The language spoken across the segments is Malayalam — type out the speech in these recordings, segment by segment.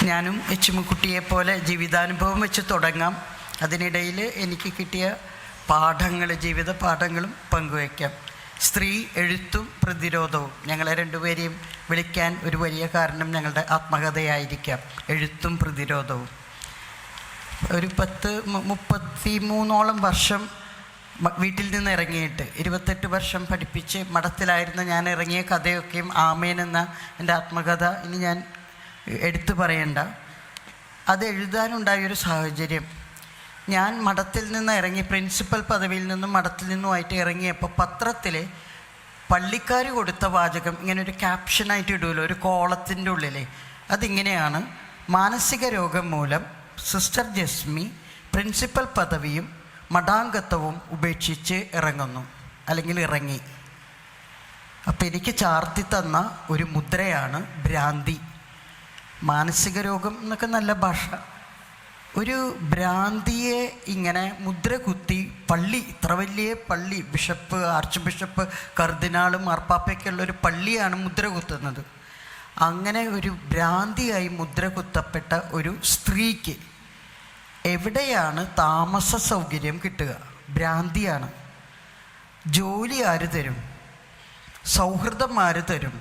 ഞാനും എച്ചുമുക്കുട്ടിയെ പോലെ ജീവിതാനുഭവം വെച്ച് തുടങ്ങാം. അതിനിടയിൽ എനിക്ക് കിട്ടിയ പാഠങ്ങൾ, ജീവിത പാഠങ്ങളും പങ്കുവയ്ക്കാം. സ്ത്രീ എഴുത്തും പ്രതിരോധവും, ഞങ്ങളെ രണ്ടുപേരെയും വിളിക്കാൻ ഒരു വലിയ കാരണം ഞങ്ങളുടെ ആത്മകഥയായിരിക്കാം. എഴുത്തും പ്രതിരോധവും. ഒരു 33ഓളം വർഷം വീട്ടിൽ നിന്ന് ഇറങ്ങിയിട്ട് 28 വർഷം പഠിപ്പിച്ച് മഠത്തിലായിരുന്ന ഞാൻ ഇറങ്ങിയ കഥയൊക്കെയും ആമേൻ എന്ന എൻ്റെ ആത്മകഥ ഇനി ഞാൻ എടുത്തു പറയണ്ട. അത് എഴുതാനുണ്ടായൊരു സാഹചര്യം, ഞാൻ മഠത്തിൽ നിന്ന് ഇറങ്ങി, പ്രിൻസിപ്പൽ പദവിയിൽ നിന്നും മഠത്തിൽ നിന്നുമായിട്ട് ഇറങ്ങിയപ്പോൾ പത്രത്തിൽ പള്ളിക്കാർ കൊടുത്ത വാചകം ഇങ്ങനെ ഒരു ക്യാപ്ഷനായിട്ട് ഇടുമല്ലോ, ഒരു കോളത്തിൻ്റെ ഉള്ളിൽ. അതിങ്ങനെയാണ്: മാനസിക രോഗം മൂലം സിസ്റ്റർ ജസ്മി പ്രിൻസിപ്പൽ പദവിയും മഠാംഗത്വവും ഉപേക്ഷിച്ച് ഇറങ്ങുന്നു, അല്ലെങ്കിൽ ഇറങ്ങി. അപ്പം എനിക്ക് ചാർത്തി തന്ന ഒരു മുദ്രയാണ് ഭ്രാന്തി. മാനസിക രോഗം എന്നൊക്കെ നല്ല ഭാഷ. ഒരു ഭ്രാന്തിയെ ഇങ്ങനെ മുദ്ര കുത്തി പള്ളി, ഇത്ര വലിയ പള്ളി, ബിഷപ്പ്, ആർച്ച് ബിഷപ്പ്, കർദിനാൾ, മാർപ്പാപ്പയ്ക്കുള്ളൊരു പള്ളിയാണ് മുദ്ര കുത്തുന്നത്. അങ്ങനെ ഒരു ഭ്രാന്തിയായി മുദ്ര കുത്തപ്പെട്ട ഒരു സ്ത്രീക്ക് എവിടെയാണ് താമസ സൗകര്യം കിട്ടുക? ഭ്രാന്തിയാണ്. ജോലി ആര് തരും? സൗഹൃദം ആര് തരും?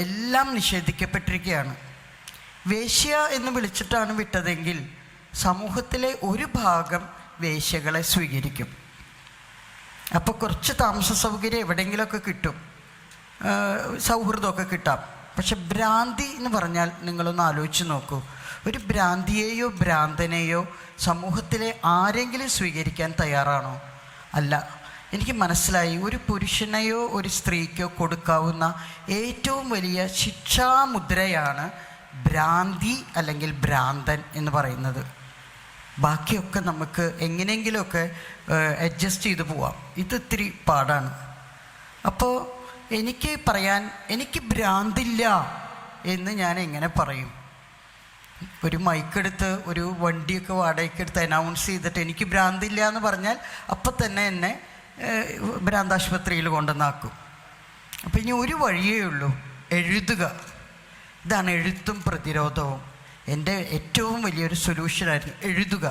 എല്ലാം നിഷേധിക്കപ്പെട്ടിരിക്കുകയാണ്. വേശ്യ എന്ന് വിളിച്ചിട്ടാണ് വിട്ടതെങ്കിൽ സമൂഹത്തിലെ ഒരു ഭാഗം വേശ്യകളെ സ്വീകരിക്കും. അപ്പോൾ കുറച്ച് താമസ സൗകര്യം എവിടെയെങ്കിലുമൊക്കെ കിട്ടും, സൗഹൃദമൊക്കെ കിട്ടാം. പക്ഷെ ഭ്രാന്തി എന്ന് പറഞ്ഞാൽ നിങ്ങളൊന്ന് ആലോചിച്ച് നോക്കൂ. ഒരു ഭ്രാന്തിയെയോ ഭ്രാന്തനെയോ സമൂഹത്തിലെ ആരെങ്കിലും സ്വീകരിക്കാൻ തയ്യാറാണോ? അല്ല. എനിക്ക് മനസ്സിലായി, ഒരു പുരുഷനെയോ ഒരു സ്ത്രീക്കോ കൊടുക്കാവുന്ന ഏറ്റവും വലിയ ശിക്ഷാമുദ്രയാണ് ഭ്രാന്തി അല്ലെങ്കിൽ ഭ്രാന്തൻ എന്ന് പറയുന്നത്. ബാക്കിയൊക്കെ നമുക്ക് എങ്ങനെയെങ്കിലുമൊക്കെ അഡ്ജസ്റ്റ് ചെയ്ത് പോവാം. ഇത് ഇത്തിരി പാടാണ്. അപ്പോൾ എനിക്ക് പറയാൻ, എനിക്ക് ഭ്രാന്തില്ല എന്ന് ഞാൻ എങ്ങനെ പറയും? ഒരു മൈക്കെടുത്ത് ഒരു വണ്ടിയൊക്കെ വാടകയ്ക്കെടുത്ത് അനൗൺസ് ചെയ്തിട്ട് എനിക്ക് ഭ്രാന്തില്ല എന്ന് പറഞ്ഞാൽ അപ്പം തന്നെ എന്നെ ഭ്രാന്താശുപത്രിയിൽ കൊണ്ടുവന്നാക്കും. അപ്പം ഇനി ഒരു വഴിയേ ഉള്ളൂ: എഴുതുക. ഇതാണ് എഴുത്തും പ്രതിരോധവും. എൻ്റെ ഏറ്റവും വലിയൊരു സൊല്യൂഷനായിരുന്നു എഴുതുക.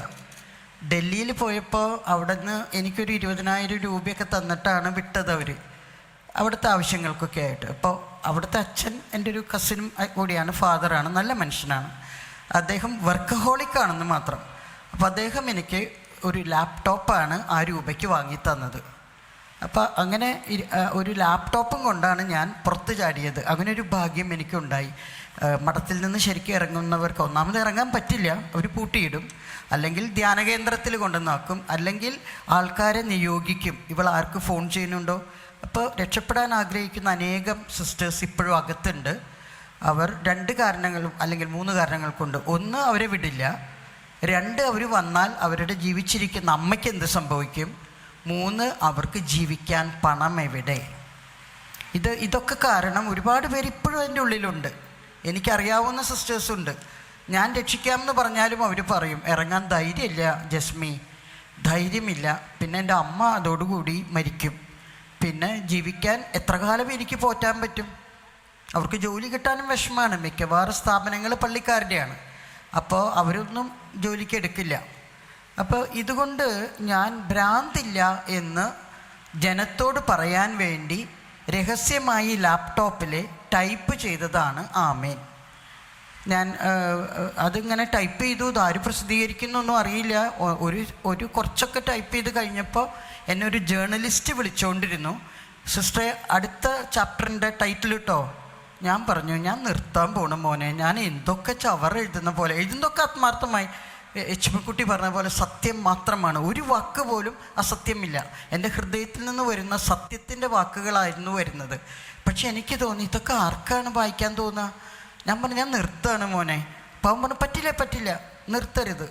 ഡൽഹിയിൽ പോയപ്പോൾ അവിടെ നിന്ന് എനിക്കൊരു 20,000 രൂപയൊക്കെ തന്നിട്ടാണ് വിട്ടത് അവർ, അവിടുത്തെ ആവശ്യങ്ങൾക്കൊക്കെ ആയിട്ട്. അപ്പോൾ അവിടുത്തെ അച്ഛൻ എൻ്റെ ഒരു കസിനും കൂടിയാണ്, ഫാദറാണ്, നല്ല മനുഷ്യനാണ്. അദ്ദേഹം വർക്കഹോളിക്കാണെന്ന് മാത്രം. അപ്പോൾ അദ്ദേഹം എനിക്ക് ഒരു ലാപ്ടോപ്പാണ് ആ രൂപയ്ക്ക് വാങ്ങി തന്നത്. അപ്പോൾ അങ്ങനെ ഒരു ലാപ്ടോപ്പും കൊണ്ടാണ് ഞാൻ പുറത്ത് ചാടിയത്. അങ്ങനെ ഒരു ഭാഗ്യം എനിക്കുണ്ടായി. മഠത്തിൽ നിന്ന് ശരിക്കും ഇറങ്ങുന്നവർക്ക് ഒന്നാമത് ഇറങ്ങാൻ പറ്റില്ല, അവർ പൂട്ടിയിടും, അല്ലെങ്കിൽ ധ്യാനകേന്ദ്രത്തിൽ കൊണ്ടുവന്നാക്കും, അല്ലെങ്കിൽ ആൾക്കാരെ നിയോഗിക്കും, ഇവൾ ആർക്ക് ഫോൺ ചെയ്യുന്നുണ്ടോ. അപ്പോൾ രക്ഷപ്പെടാൻ ആഗ്രഹിക്കുന്ന അനേകം സിസ്റ്റേഴ്സ് ഇപ്പോഴും അകത്തുണ്ട്. അവർ 2 കാരണങ്ങളും അല്ലെങ്കിൽ 3 കാരണങ്ങൾ കൊണ്ട്: 1, അവരെ വിടില്ല; 2, അവർ വന്നാൽ അവരുടെ ജീവിച്ചിരിക്കുന്ന അമ്മയ്ക്ക് എന്ത് സംഭവിക്കും; 3, അവർക്ക് ജീവിക്കാൻ പണം എവിടെ? ഇതൊക്കെ കാരണം ഒരുപാട് പേര് ഇപ്പോഴും അതിൻ്റെ ഉള്ളിലുണ്ട്. എനിക്കറിയാവുന്ന സിസ്റ്റേഴ്സുണ്ട്. ഞാൻ രക്ഷിക്കാമെന്ന് പറഞ്ഞാലും അവർ പറയും, ഇറങ്ങാൻ ധൈര്യമില്ല ജസ്മി, ധൈര്യമില്ല. പിന്നെ എൻ്റെ അമ്മ അതോടുകൂടി മരിക്കും. പിന്നെ ജീവിക്കാൻ എത്ര കാലം എനിക്ക് പോറ്റാൻ പറ്റും? അവർക്ക് ജോലി കിട്ടാനും വിഷമമാണ്. മിക്കവാറും സ്ഥാപനങ്ങൾ പള്ളിക്കാരുടെയാണ്. അപ്പോൾ അവരൊന്നും ജോലിക്ക് എടുക്കില്ല. അപ്പോൾ ഇതുകൊണ്ട് ഞാൻ ഭ്രാന്തില്ല എന്ന് ജനത്തോട് പറയാൻ വേണ്ടി രഹസ്യമായി ലാപ്ടോപ്പിൽ ടൈപ്പ് ചെയ്തതാണ് ആമേൻ. ഞാൻ അതിങ്ങനെ ടൈപ്പ് ചെയ്തു. ഇതാരും പ്രസിദ്ധീകരിക്കുന്നൊന്നും അറിയില്ല. ഒരു കുറച്ചൊക്കെ ടൈപ്പ് ചെയ്ത് കഴിഞ്ഞപ്പോൾ എന്നെ ഒരു ജേർണലിസ്റ്റ് വിളിച്ചുകൊണ്ടിരുന്നു. സിസ്റ്ററെ, അടുത്ത ചാപ്റ്ററിൻ്റെ ടൈറ്റിൽ ഇട്ടോ. ഞാൻ പറഞ്ഞു, ഞാൻ നിർത്താൻ പോകണം മോനെ, ഞാൻ എന്തൊക്കെ ചവർ എഴുതുന്ന പോലെ, എഴുതുന്നതൊക്കെ ആത്മാർത്ഥമായി. എച്ചുമുക്കുട്ടി പറഞ്ഞ പോലെ സത്യം മാത്രമാണ്, ഒരു വാക്ക് പോലും അസത്യമില്ല. എൻ്റെ ഹൃദയത്തിൽ നിന്ന് വരുന്ന സത്യത്തിൻ്റെ വാക്കുകളായിരുന്നു വരുന്നത്. പക്ഷെ എനിക്ക് തോന്നി, ഇതൊക്കെ ആർക്കാണ് വായിക്കാൻ തോന്നുക? ഞാൻ പറഞ്ഞു, ഞാൻ നിർത്തുകയാണ് മോനെ. അപ്പം അവൻ പറഞ്ഞു, പറ്റില്ല, നിർത്തരുത്.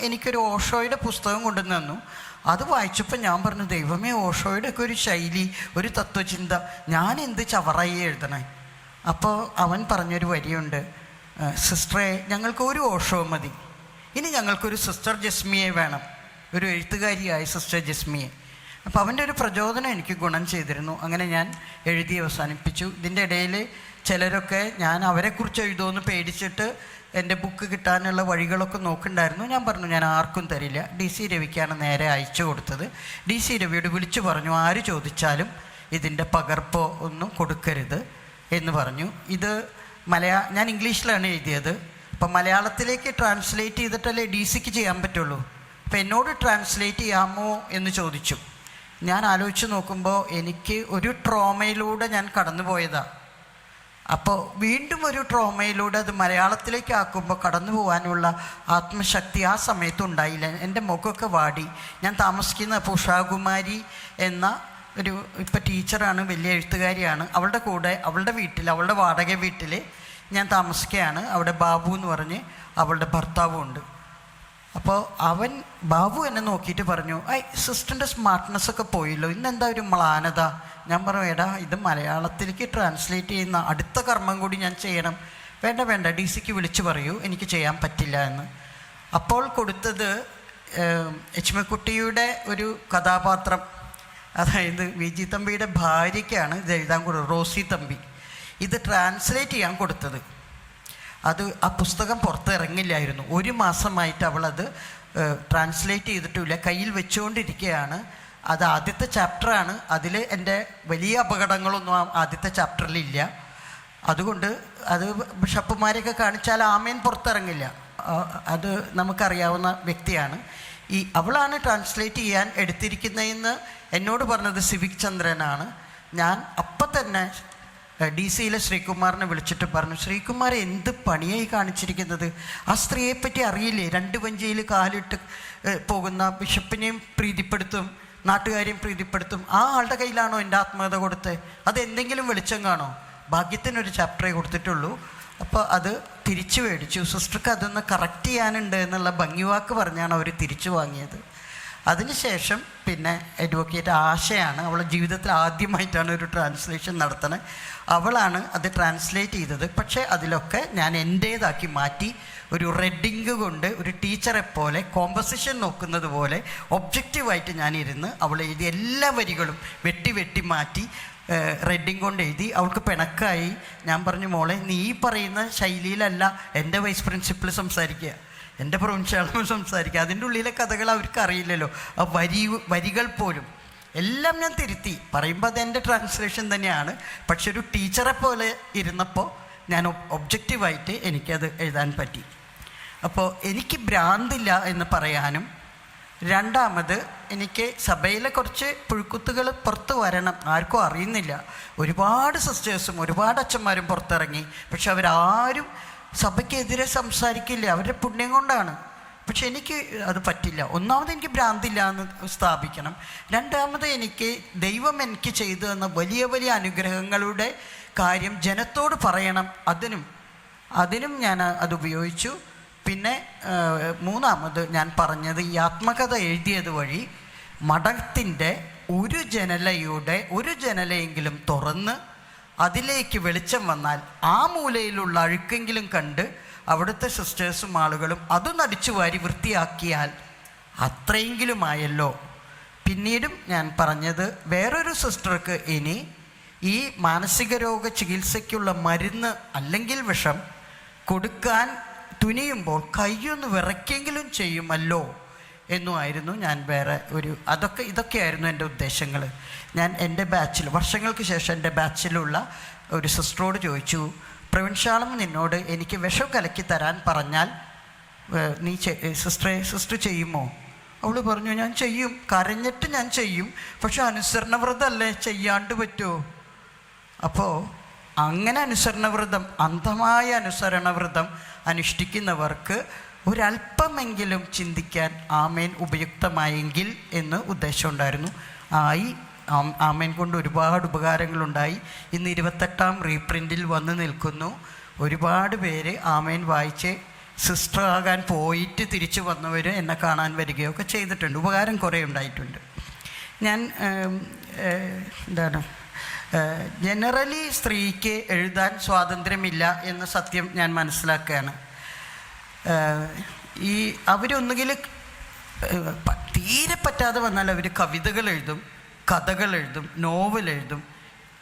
എനിക്കൊരു ഓഷോയുടെ പുസ്തകം കൊണ്ടുവന്ന് തന്നു. അത് വായിച്ചപ്പോൾ ഞാൻ പറഞ്ഞു, ദൈവമേ, ഓഷോയുടെ ഒക്കെ ഒരു ശൈലി, ഒരു തത്വചിന്ത, ഞാൻ എന്ത് ചവറായി എഴുതണേ. അപ്പോൾ അവൻ പറഞ്ഞൊരു വരിയുണ്ട്: സിസ്റ്ററെ, ഞങ്ങൾക്ക് ഒരു ഓഷോ മതി, ഇനി ഞങ്ങൾക്കൊരു സിസ്റ്റർ ജസ്മിയെ വേണം, ഒരു എഴുത്തുകാരിയായ സിസ്റ്റർ ജസ്മിയെ. അപ്പോൾ അവൻ്റെ ഒരു പ്രചോദനം എനിക്ക് ഗുണം ചെയ്തിരുന്നു. അങ്ങനെ ഞാൻ എഴുതി അവസാനിപ്പിച്ചു. ഇതിൻ്റെ ഇടയിൽ ചിലരൊക്കെ ഞാൻ അവരെക്കുറിച്ച് എഴുതുമെന്ന് പേടിച്ചിട്ട് എൻ്റെ ബുക്ക് കിട്ടാനുള്ള വഴികളൊക്കെ നോക്കുന്നുണ്ടായിരുന്നു. ഞാൻ പറഞ്ഞു ഞാൻ ആർക്കും തരില്ല. DC രവിക്കാണ് നേരെ അയച്ചു കൊടുത്തത്. DC രവിയോട് വിളിച്ചു പറഞ്ഞു ആര് ചോദിച്ചാലും ഇതിൻ്റെ പകർപ്പോ ഒന്നും കൊടുക്കരുത് എന്ന് പറഞ്ഞു. ഇത് ഞാൻ ഇംഗ്ലീഷിലാണ് എഴുതിയത്. അപ്പം മലയാളത്തിലേക്ക് ട്രാൻസ്ലേറ്റ് ചെയ്തിട്ടല്ലേ DCക്ക് ചെയ്യാൻ പറ്റുള്ളൂ. അപ്പം എന്നോട് ട്രാൻസ്ലേറ്റ് ചെയ്യാമോ എന്ന് ചോദിച്ചു. ഞാൻ ആലോചിച്ച് നോക്കുമ്പോൾ എനിക്ക് ഒരു ട്രോമയിലൂടെ ഞാൻ കടന്നു പോയതാണ്. അപ്പോൾ വീണ്ടും ഒരു ട്രോമയിലൂടെ അത് മലയാളത്തിലേക്ക് ആക്കുമ്പോൾ കടന്നു പോകാനുള്ള ആത്മശക്തി ആ സമയത്ത് ഉണ്ടായില്ല. എൻ്റെ മുഖമൊക്കെ വാടി. ഞാൻ താമസിക്കുന്ന ഉഷാകുമാരി എന്ന ഒരു ഇപ്പം ടീച്ചറാണ്, വലിയ എഴുത്തുകാരിയാണ്. അവളുടെ കൂടെ അവളുടെ വീട്ടിൽ, അവളുടെ വാടക വീട്ടിൽ ഞാൻ താമസിക്കുകയാണ്. അവിടെ ബാബു എന്ന് പറഞ്ഞ് അവളുടെ ഭർത്താവും ഉണ്ട്. അപ്പോൾ ബാബു എന്നെ നോക്കിയിട്ട് പറഞ്ഞു, സിസ്റ്ററിൻ്റെ സ്മാർട്ട്നെസ്സൊക്കെ പോയല്ലോ, ഇന്നെന്താ ഒരു മ്ലാനത. ഞാൻ പറഞ്ഞു എടാ ഇത് മലയാളത്തിലേക്ക് ട്രാൻസ്ലേറ്റ് ചെയ്യുന്ന അടുത്ത കർമ്മം കൂടി ഞാൻ ചെയ്യണം. വേണ്ട DCക്ക് വിളിച്ചു പറയൂ എനിക്ക് ചെയ്യാൻ പറ്റില്ല എന്ന്. അപ്പോൾ കൊടുത്തത് എച്ച്മക്കുട്ടിയുടെ ഒരു കഥാപാത്രം, അതായത് VG തമ്പിയുടെ ഭാര്യയ്ക്കാണ് ഇത് എഴുതാൻ കൊടുത്തത്, റോസി തമ്പി. ഇത് ട്രാൻസ്ലേറ്റ് ചെയ്യാൻ കൊടുത്തത്. ആ പുസ്തകം പുറത്തിറങ്ങില്ലായിരുന്നു. 1 മാസമായിട്ട് അവളത് ട്രാൻസ്ലേറ്റ് ചെയ്തിട്ടില്ല, കയ്യിൽ വെച്ചുകൊണ്ടിരിക്കുകയാണ്. അത് ആദ്യത്തെ ചാപ്റ്ററാണ്. അതിൽ എൻ്റെ വലിയ അപകടങ്ങളൊന്നും ആദ്യത്തെ ചാപ്റ്ററിലില്ല. അതുകൊണ്ട് അത് ബിഷപ്പുമാരെയൊക്കെ കാണിച്ചാൽ ആമേൻ പുറത്തിറങ്ങില്ല. അത് നമുക്കറിയാവുന്ന വ്യക്തിയാണ്. അവളാണ് ട്രാൻസ്ലേറ്റ് ചെയ്യാൻ എടുത്തിരിക്കുന്നതെന്ന് എന്നോട് പറഞ്ഞത് സിവിക് ചന്ദ്രനാണ്. ഞാൻ അപ്പം തന്നെ DC-യിലെ ശ്രീകുമാറിനെ വിളിച്ചിട്ട് പറഞ്ഞു, ശ്രീകുമാർ എന്ത് പണിയായി കാണിച്ചിരിക്കുന്നത്? ആ സ്ത്രീയെപ്പറ്റി അറിയില്ലേ? 2 വഞ്ചിയിൽ കാലിട്ട് പോകുന്ന ബിഷപ്പിനെയും പ്രീതിപ്പെടുത്തും, നാട്ടുകാരെയും പ്രീതിപ്പെടുത്തും. ആ ആളുടെ കയ്യിലാണോ എൻ്റെ ആത്മകഥ കൊടുത്തത്? അതെന്തെങ്കിലും വെളിച്ചം കാണോ? ഭാഗ്യത്തിനൊരു ചാപ്റ്ററേ കൊടുത്തിട്ടുള്ളൂ. അപ്പോൾ അത് തിരിച്ചു മേടിച്ചു. സിസ്റ്റർക്ക് അതൊന്ന് കറക്റ്റ് ചെയ്യാനുണ്ട് എന്നുള്ള ഭംഗിവാക്ക് പറഞ്ഞാണ് അവർ തിരിച്ചു വാങ്ങിയത്. അതിനുശേഷം പിന്നെ അഡ്വക്കേറ്റ് ആശയാണ്, അവളുടെ ജീവിതത്തിൽ ആദ്യമായിട്ടാണ് ഒരു ട്രാൻസ്ലേഷൻ നടത്തുന്നത്. അവളാണ് അത് ട്രാൻസ്ലേറ്റ് ചെയ്തത്. പക്ഷേ അതിലൊക്കെ ഞാൻ എൻ്റേതാക്കി മാറ്റി. ഒരു റെഡിങ് കൊണ്ട് ഒരു ടീച്ചറെ പോലെ കോമ്പസിഷൻ നോക്കുന്നത് പോലെ ഒബ്ജക്റ്റീവായിട്ട് ഞാനിരുന്ന് അവൾ എഴുതിയ എല്ലാ വരികളും വെട്ടി മാറ്റി റെഡിങ് കൊണ്ട് എഴുതി. അവൾക്ക് പിണക്കായി. ഞാൻ പറഞ്ഞു മോളെ നീ പറയുന്ന ശൈലിയിലല്ല എൻ്റെ വൈസ് പ്രിൻസിപ്പൽ സംസാരിക്കുക, എൻ്റെ പ്രൊവിൻഷ്യാളും സംസാരിക്കുക. അതിൻ്റെ ഉള്ളിലെ കഥകൾ അവർക്ക് അറിയില്ലല്ലോ. ആ വരികൾ പോലും എല്ലാം ഞാൻ തിരുത്തി പറയുമ്പോൾ അതെൻ്റെ ട്രാൻസ്ലേഷൻ തന്നെയാണ്. പക്ഷെ ഒരു ടീച്ചറെ പോലെ ഇരുന്നപ്പോൾ ഞാൻ ഒബ്ജക്റ്റീവായിട്ട് എനിക്കത് എഴുതാൻ പറ്റി. അപ്പോൾ എനിക്ക് ഭ്രാന്തില്ല എന്ന് പറയാനും, രണ്ടാമത് എനിക്ക് സഭയിലെ കുറച്ച് പുഴുക്കുത്തുകൾ പുറത്ത് വരണം. ആർക്കും അറിയുന്നില്ല. ഒരുപാട് സിസ്റ്റേഴ്സും ഒരുപാട് അച്ഛന്മാരും പുറത്തിറങ്ങി. പക്ഷെ അവരാരും സഭയ്ക്കെതിരെ സംസാരിക്കില്ല, അവരുടെ പുണ്യം കൊണ്ടാണ്. പക്ഷെ എനിക്ക് അത് പറ്റില്ല. ഒന്നാമത് എനിക്ക് ഭ്രാന്തില്ല എന്ന് സ്ഥാപിക്കണം. രണ്ടാമത് എനിക്ക് ദൈവം എനിക്ക് ചെയ്തു തന്ന വലിയ വലിയ അനുഗ്രഹങ്ങളുടെ കാര്യം ജനത്തോട് പറയണം. അതിനും ഞാൻ അത് ഉപയോഗിച്ചു. പിന്നെ മൂന്നാമത് ഞാൻ പറഞ്ഞത് ഈ ആത്മകഥ എഴുതിയത് വഴി മഠത്തിൻ്റെ ഒരു ജനലയെങ്കിലും തുറന്ന് അതിലേക്ക് വെളിച്ചം വന്നാൽ ആ മൂലയിലുള്ള അഴുക്കെങ്കിലും കണ്ട് അവിടുത്തെ സിസ്റ്റേഴ്സും ആളുകളും അതും അടിച്ചു വാരി വൃത്തിയാക്കിയാൽ അത്രയെങ്കിലും ആയല്ലോ. പിന്നീടും ഞാൻ പറഞ്ഞത് വേറൊരു സിസ്റ്റർക്ക് ഇനി ഈ മാനസിക രോഗ ചികിത്സയ്ക്കുള്ള മരുന്ന് അല്ലെങ്കിൽ വിഷം കൊടുക്കാൻ തുനിയുമ്പോൾ കയ്യൊന്ന് വിറയ്ക്കെങ്കിലും ചെയ്യുമല്ലോ എന്നുമായിരുന്നു ഞാൻ വേറെ ഒരു ഇതൊക്കെയായിരുന്നു എൻ്റെ ഉദ്ദേശങ്ങൾ. ഞാൻ എൻ്റെ ബാച്ചിൽ വർഷങ്ങൾക്ക് ശേഷം എൻ്റെ ബാച്ചിലുള്ള ഒരു സിസ്റ്ററോട് ചോദിച്ചു, പ്രവിൻഷ്യാളും നിന്നോട് എനിക്ക് വിഷം കലക്കി തരാൻ പറഞ്ഞാൽ നീ സിസ്റ്റർ ചെയ്യുമോ? അവൾ പറഞ്ഞു ഞാൻ ചെയ്യും, കരഞ്ഞിട്ട് ഞാൻ ചെയ്യും. പക്ഷെ അനുസരണവ്രതമല്ലേ, ചെയ്യാണ്ട് പറ്റുമോ? അപ്പോൾ അങ്ങനെ അനുസരണവ്രതം, അന്ധമായ അനുസരണവ്രതം അനുഷ്ഠിക്കുന്നവർക്ക് ഒരല്പമെങ്കിലും ചിന്തിക്കാൻ ആമേൻ ഉപയുക്തമായെങ്കിൽ എന്ന് ഉദ്ദേശമുണ്ടായിരുന്നു. ആമേൻ കൊണ്ട് ഒരുപാട് ഉപകാരങ്ങളുണ്ടായി. ഇന്ന് 28ാം റീപ്രിൻറ്റിൽ വന്ന് നിൽക്കുന്നു. ഒരുപാട് പേര് ആമേൻ വായിച്ച് സിസ്റ്റർ ആകാൻ പോയിട്ട് തിരിച്ചു വന്നവർ എന്നെ കാണാൻ വരികയൊക്കെ ചെയ്തിട്ടുണ്ട്. ഉപകാരം കുറേ ഉണ്ടായിട്ടുണ്ട്. ഞാൻ ജനറലി സ്ത്രീക്ക് എഴുതാൻ സ്വാതന്ത്ര്യമില്ല എന്ന സത്യം ഞാൻ മനസ്സിലാക്കുകയാണ്. അവരൊന്നുകിൽ തീരെ പറ്റാതെ വന്നാൽ അവർ കവിതകൾ എഴുതും, കഥകൾ എഴുതും, നോവൽ എഴുതും.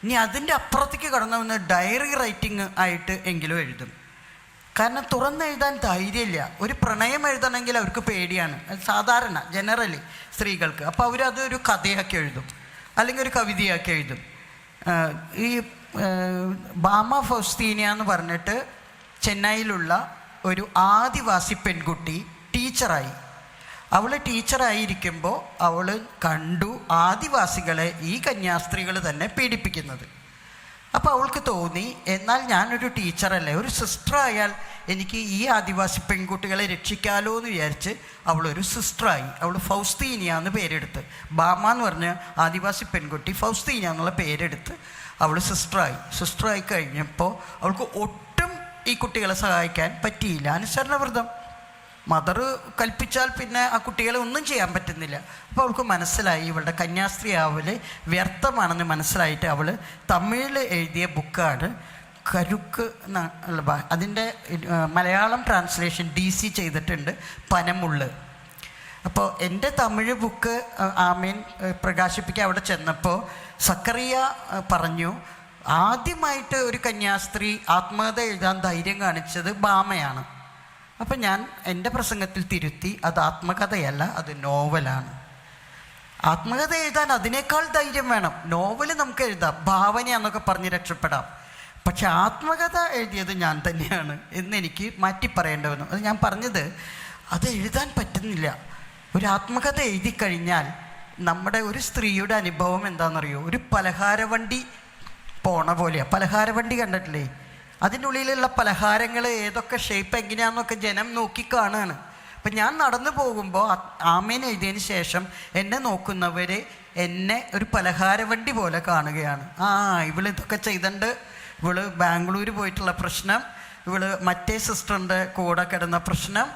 ഇനി അതിൻ്റെ അപ്പുറത്തേക്ക് കടന്നു വന്ന് ഡയറി റൈറ്റിംഗ് ആയിട്ട് എങ്കിലും എഴുതും. കാരണം തുറന്നെഴുതാൻ ധൈര്യമില്ല. ഒരു പ്രണയം എഴുതണമെങ്കിൽ അവർക്ക് പേടിയാണ്, സാധാരണ ജനറലി സ്ത്രീകൾക്ക്. അപ്പോൾ അവരത് ഒരു കഥയാക്കി എഴുതും, അല്ലെങ്കിൽ ഒരു കവിതയാക്കി എഴുതും. ഈ ബാമ ഫൗസ്തീനിയ എന്ന് പറഞ്ഞിട്ട് ചെന്നൈയിലുള്ള ഒരു ആദിവാസി പെൺകുട്ടി ടീച്ചറായി. അവൾ ടീച്ചറായിരിക്കുമ്പോൾ അവൾ കണ്ടു ആദിവാസികളെ ഈ കന്യാസ്ത്രീകൾ തന്നെ പീഡിപ്പിക്കുന്നത്. അപ്പോൾ അവൾക്ക് തോന്നി, എന്നാൽ ഞാനൊരു ടീച്ചറല്ലേ, ഒരു സിസ്റ്ററായാൽ എനിക്ക് ഈ ആദിവാസി പെൺകുട്ടികളെ രക്ഷിക്കാമല്ലോ എന്ന് വിചാരിച്ച് അവളൊരു സിസ്റ്ററായി. അവൾ ഫൗസ്തീനിയ എന്ന് പേരെടുത്ത്, ബാമ എന്ന് പറഞ്ഞ ആദിവാസി പെൺകുട്ടി ഫൗസ്തീനിയ എന്നുള്ള പേരെടുത്ത് അവൾ സിസ്റ്ററായി കഴിഞ്ഞപ്പോൾ അവൾക്ക് ഒട്ടും ഈ കുട്ടികളെ സഹായിക്കാൻ പറ്റിയില്ല. അനുസരണവ്രതം, മദർ കൽപ്പിച്ചാൽ പിന്നെ ആ കുട്ടികളെ ഒന്നും ചെയ്യാൻ പറ്റുന്നില്ല. അപ്പോൾ അവൾക്ക് മനസ്സിലായി ഇവളുടെ കന്യാസ്ത്രീ ആവല് വ്യർത്ഥമാണെന്ന് മനസ്സിലായിട്ട് അവൾ തമിഴിൽ എഴുതിയ ബുക്കാണ് കരുക്ക് എന്നുള്ള അതിൻ്റെ മലയാളം ട്രാൻസ്ലേഷൻ DC ചെയ്തിട്ടുണ്ട്, പനമുള്ള്. അപ്പോൾ എൻ്റെ തമിഴ് ബുക്ക് ആമീൻ പ്രകാശിപ്പിക്കാൻ അവിടെ ചെന്നപ്പോൾ സക്കറിയ പറഞ്ഞു, ആദ്യമായിട്ട് ഒരു കന്യാസ്ത്രീ ആത്മകഥ എഴുതാൻ ധൈര്യം കാണിച്ചത് ബാമയാണ്. അപ്പം ഞാൻ എൻ്റെ പ്രസംഗത്തിൽ തിരുത്തി, അത് ആത്മകഥയല്ല, അത് നോവലാണ്. ആത്മകഥ എഴുതാൻ അതിനേക്കാൾ ധൈര്യം വേണം. നോവൽ നമുക്ക് എഴുതാം, ഭാവനയാന്നൊക്കെ പറഞ്ഞ് രക്ഷപ്പെടാം. പക്ഷെ ആത്മകഥ എഴുതിയത് ഞാൻ തന്നെയാണ് എന്നെനിക്ക് മാറ്റി പറയേണ്ടി വന്നു. അത് ഞാൻ പറഞ്ഞത്, അത് എഴുതാൻ പറ്റുന്നില്ല. ഒരു ആത്മകഥ എഴുതി കഴിഞ്ഞാൽ നമ്മുടെ ഒരു സ്ത്രീയുടെ അനുഭവം എന്താണെന്നറിയോ, ഒരു പലഹാരവണ്ടി പോണ പോലെയാണ്. പലഹാരവണ്ടി കണ്ടിട്ടില്ലേ? അതിൻ്റെ ഉള്ളിലുള്ള പലഹാരങ്ങൾ ഏതൊക്കെ ഷേപ്പ് എങ്ങനെയാണെന്നൊക്കെ ജനം നോക്കി കാണുകയാണ്. അപ്പം ഞാൻ നടന്നു പോകുമ്പോൾ ആമേൻ എഴുതിയതിന് ശേഷം എന്നെ നോക്കുന്നവർ എന്നെ ഒരു പലഹാരവണ്ടി പോലെ കാണുകയാണ്. ഇവളിതൊക്കെ ചെയ്തിട്ടുണ്ട്, ഇവള് ബാംഗ്ലൂർ പോയിട്ടുള്ള പ്രശ്നം, ഇവള് മറ്റേ സിസ്റ്ററിൻ്റെ കൂടെ കിടന്ന പ്രശ്നം,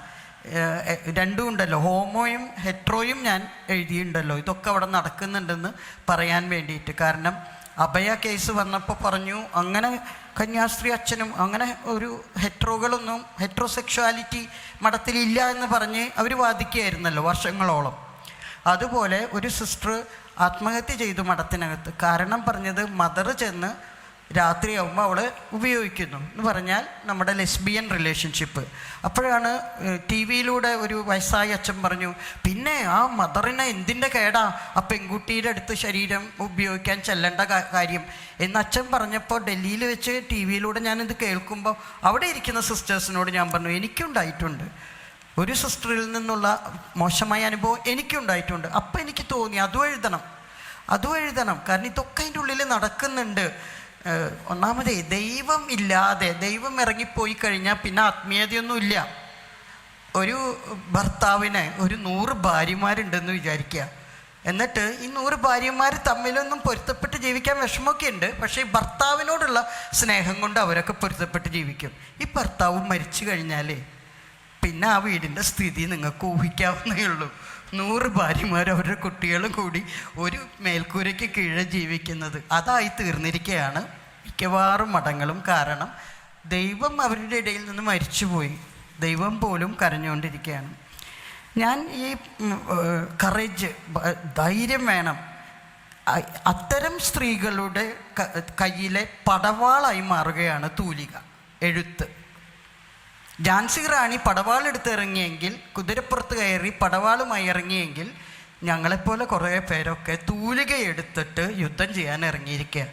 രണ്ടും ഉണ്ടല്ലോ, ഹോമോയും ഹെട്രോയും ഞാൻ എഴുതിയിട്ടുണ്ടല്ലോ, ഇതൊക്കെ അവിടെ നടക്കുന്നുണ്ടെന്ന് പറയാൻ വേണ്ടിയിട്ട്. കാരണം അഭയ കേസ് വന്നപ്പോൾ പറഞ്ഞു, അങ്ങനെ കന്യാസ്ത്രീ അച്ഛനും അങ്ങനെ ഒരു ഹെട്രോസെക്ഷുവാലിറ്റി മഠത്തിലില്ല എന്ന് പറഞ്ഞ് അവർ വാദിക്കുകയായിരുന്നല്ലോ വർഷങ്ങളോളം. അതുപോലെ ഒരു സിസ്റ്റർ ആത്മഹത്യ ചെയ്തു മഠത്തിനകത്ത്. കാരണം പറഞ്ഞത് മദർ ചെന്ന് രാത്രിയാകുമ്പോൾ അവൾ ഉപയോഗിക്കുന്നു എന്ന് പറഞ്ഞാൽ നമ്മുടെ ലെസ്ബിയൻ റിലേഷൻഷിപ്പ്. അപ്പോഴാണ് TV-യിലൂടെ ഒരു വയസ്സായ അച്ഛൻ പറഞ്ഞു, പിന്നെ ആ മദറിനെ എന്തിൻ്റെ കേടാ ആ പെൺകുട്ടിയുടെ അടുത്ത് ശരീരം ഉപയോഗിക്കാൻ ചെല്ലേണ്ട കാര്യം എന്ന് അച്ഛൻ പറഞ്ഞപ്പോൾ ഡൽഹിയിൽ വെച്ച് TV-യിലൂടെ ഞാനിത് കേൾക്കുമ്പോൾ അവിടെ ഇരിക്കുന്ന സിസ്റ്റേഴ്സിനോട് ഞാൻ പറഞ്ഞു, എനിക്കുണ്ടായിട്ടുണ്ട്, ഒരു സിസ്റ്ററിൽ നിന്നുള്ള മോശമായ അനുഭവം എനിക്കുണ്ടായിട്ടുണ്ട്. അപ്പം എനിക്ക് തോന്നി അതും എഴുതണം. കാരണം ഇതൊക്കെ അതിൻ്റെ ഉള്ളിൽ നടക്കുന്നുണ്ട്. ഒന്നാമതേ ദൈവം ഇല്ലാതെ, ദൈവം ഇറങ്ങിപ്പോയി കഴിഞ്ഞാൽ പിന്നെ ആത്മീയതയൊന്നുമില്ല. ഒരു ഭർത്താവിന് ഒരു 100 ഭാര്യമാരുണ്ടെന്ന് വിചാരിക്കുക. എന്നിട്ട് ഈ 100 ഭാര്യമാർ തമ്മിലൊന്നും പൊരുത്തപ്പെട്ട് ജീവിക്കാൻ വിഷമമൊക്കെ ഉണ്ട്. പക്ഷേ ഈ ഭർത്താവിനോടുള്ള സ്നേഹം കൊണ്ട് അവരൊക്കെ പൊരുത്തപ്പെട്ട് ജീവിക്കും. ഈ ഭർത്താവ് മരിച്ചു കഴിഞ്ഞാൽ പിന്നെ ആ വീടിൻ്റെ സ്ഥിതി നിങ്ങൾക്ക് ഊഹിക്കാവുന്നേ ഉള്ളൂ. 100 ഭാര്യമാർ അവരുടെ കുട്ടികളും കൂടി ഒരു മേൽക്കൂരയ്ക്ക് കീഴെ ജീവിക്കുന്നത് അതായി തീർന്നിരിക്കുകയാണ് മിക്കവാറും മഠങ്ങളും. കാരണം ദൈവം അവരുടെ ഇടയിൽ നിന്ന് മരിച്ചുപോയി, ദൈവം പോലും കരഞ്ഞുകൊണ്ടിരിക്കുകയാണ്. ഞാൻ ഈ കറേജ്, ധൈര്യം വേണം. അത്തരം സ്ത്രീകളുടെ കയ്യിലെ പടവാളായി മാറുകയാണ് തൂലിക, എഴുത്ത്. ഝാൻസി റാണി പടവാളെടുത്ത് ഇറങ്ങിയെങ്കിൽ, കുതിരപ്പുറത്ത് കയറി പടവാളുമായി ഇറങ്ങിയെങ്കിൽ, ഞങ്ങളെപ്പോലെ കുറേ പേരൊക്കെ തൂലിക എടുത്തിട്ട് യുദ്ധം ചെയ്യാൻ ഇറങ്ങിയിരിക്കുക.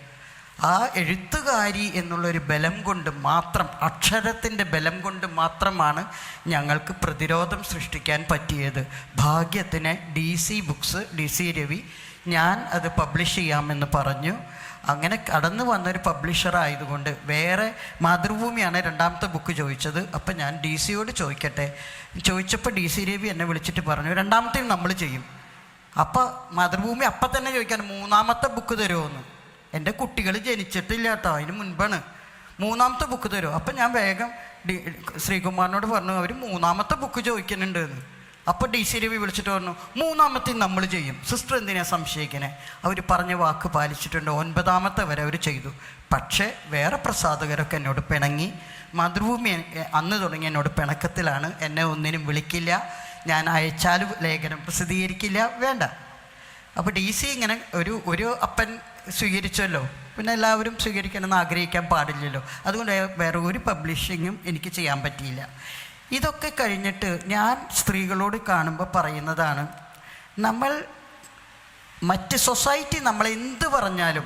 ആ എഴുത്തുകാരി എന്നുള്ളൊരു ബലം കൊണ്ട് മാത്രം, അക്ഷരത്തിൻ്റെ ബലം കൊണ്ട് മാത്രമാണ് ഞങ്ങൾക്ക് പ്രതിരോധം സൃഷ്ടിക്കാൻ പറ്റിയത്. ഭാഗ്യത്തിന് DC ബുക്സ്, DC രവി ഞാൻ അത് പബ്ലിഷ് ചെയ്യാമെന്ന് പറഞ്ഞു. അങ്ങനെ കടന്നു വന്നൊരു പബ്ലിഷർ ആയതുകൊണ്ട്, വേറെ മാതൃഭൂമിയാണ് 2ാമത്തെ ബുക്ക് ചോദിച്ചത്. അപ്പം ഞാൻ DC-യോട് ചോദിച്ചപ്പോൾ DC രവി എന്നെ വിളിച്ചിട്ട് പറഞ്ഞു, 2ാമത്തെയും നമ്മൾ ചെയ്യും. അപ്പം മാതൃഭൂമി അപ്പം തന്നെ ചോദിക്കാൻ 3ാമത്തെ ബുക്ക് തരുമോയെന്ന്. എൻ്റെ കുട്ടികൾ ജനിച്ചിട്ടില്ല കേട്ടോ, അതിന് മുൻപാണ്. 3ാമത്തെ ബുക്ക് തരുമോ? അപ്പം ഞാൻ വേഗം ശ്രീകുമാറിനോട് പറഞ്ഞു, അവർ 3ാമത്തെ ബുക്ക് ചോദിക്കുന്നുണ്ട് എന്ന്. അപ്പോൾ DC രവി വിളിച്ചിട്ട് പറഞ്ഞു, 3ാമത്തെയും നമ്മൾ ചെയ്യും, സിസ്റ്റർ എന്തിനാണ് സംശയിക്കണേ? അവർ പറഞ്ഞ വാക്ക് പാലിച്ചിട്ടുണ്ട്. 9ാമത്തെ വരെ അവർ ചെയ്തു. പക്ഷേ വേറെ പ്രസാധകരൊക്കെ എന്നോട് പിണങ്ങി. മാതൃഭൂമി അന്ന് തുടങ്ങി എന്നോട് പിണക്കത്തിലാണ്. എന്നെ ഒന്നിനും വിളിക്കില്ല, ഞാൻ അയച്ചാലും ലേഖനം പ്രസിദ്ധീകരിക്കില്ല, വേണ്ട. അപ്പോൾ DC ഇങ്ങനെ ഒരു അപ്പൻ സ്വീകരിച്ചല്ലോ, പിന്നെ എല്ലാവരും സ്വീകരിക്കണമെന്ന് ആഗ്രഹിക്കാൻ പാടില്ലല്ലോ. അതുകൊണ്ട് വേറെ ഒരു പബ്ലിഷിങ്ങും എനിക്ക് ചെയ്യാൻ പറ്റിയില്ല. ഇതൊക്കെ കഴിഞ്ഞിട്ട് ഞാൻ സ്ത്രീകളോട് കാണുമ്പോൾ പറയുന്നതാണ്, നമ്മൾ മറ്റ് സൊസൈറ്റി നമ്മൾ എന്ത് പറഞ്ഞാലും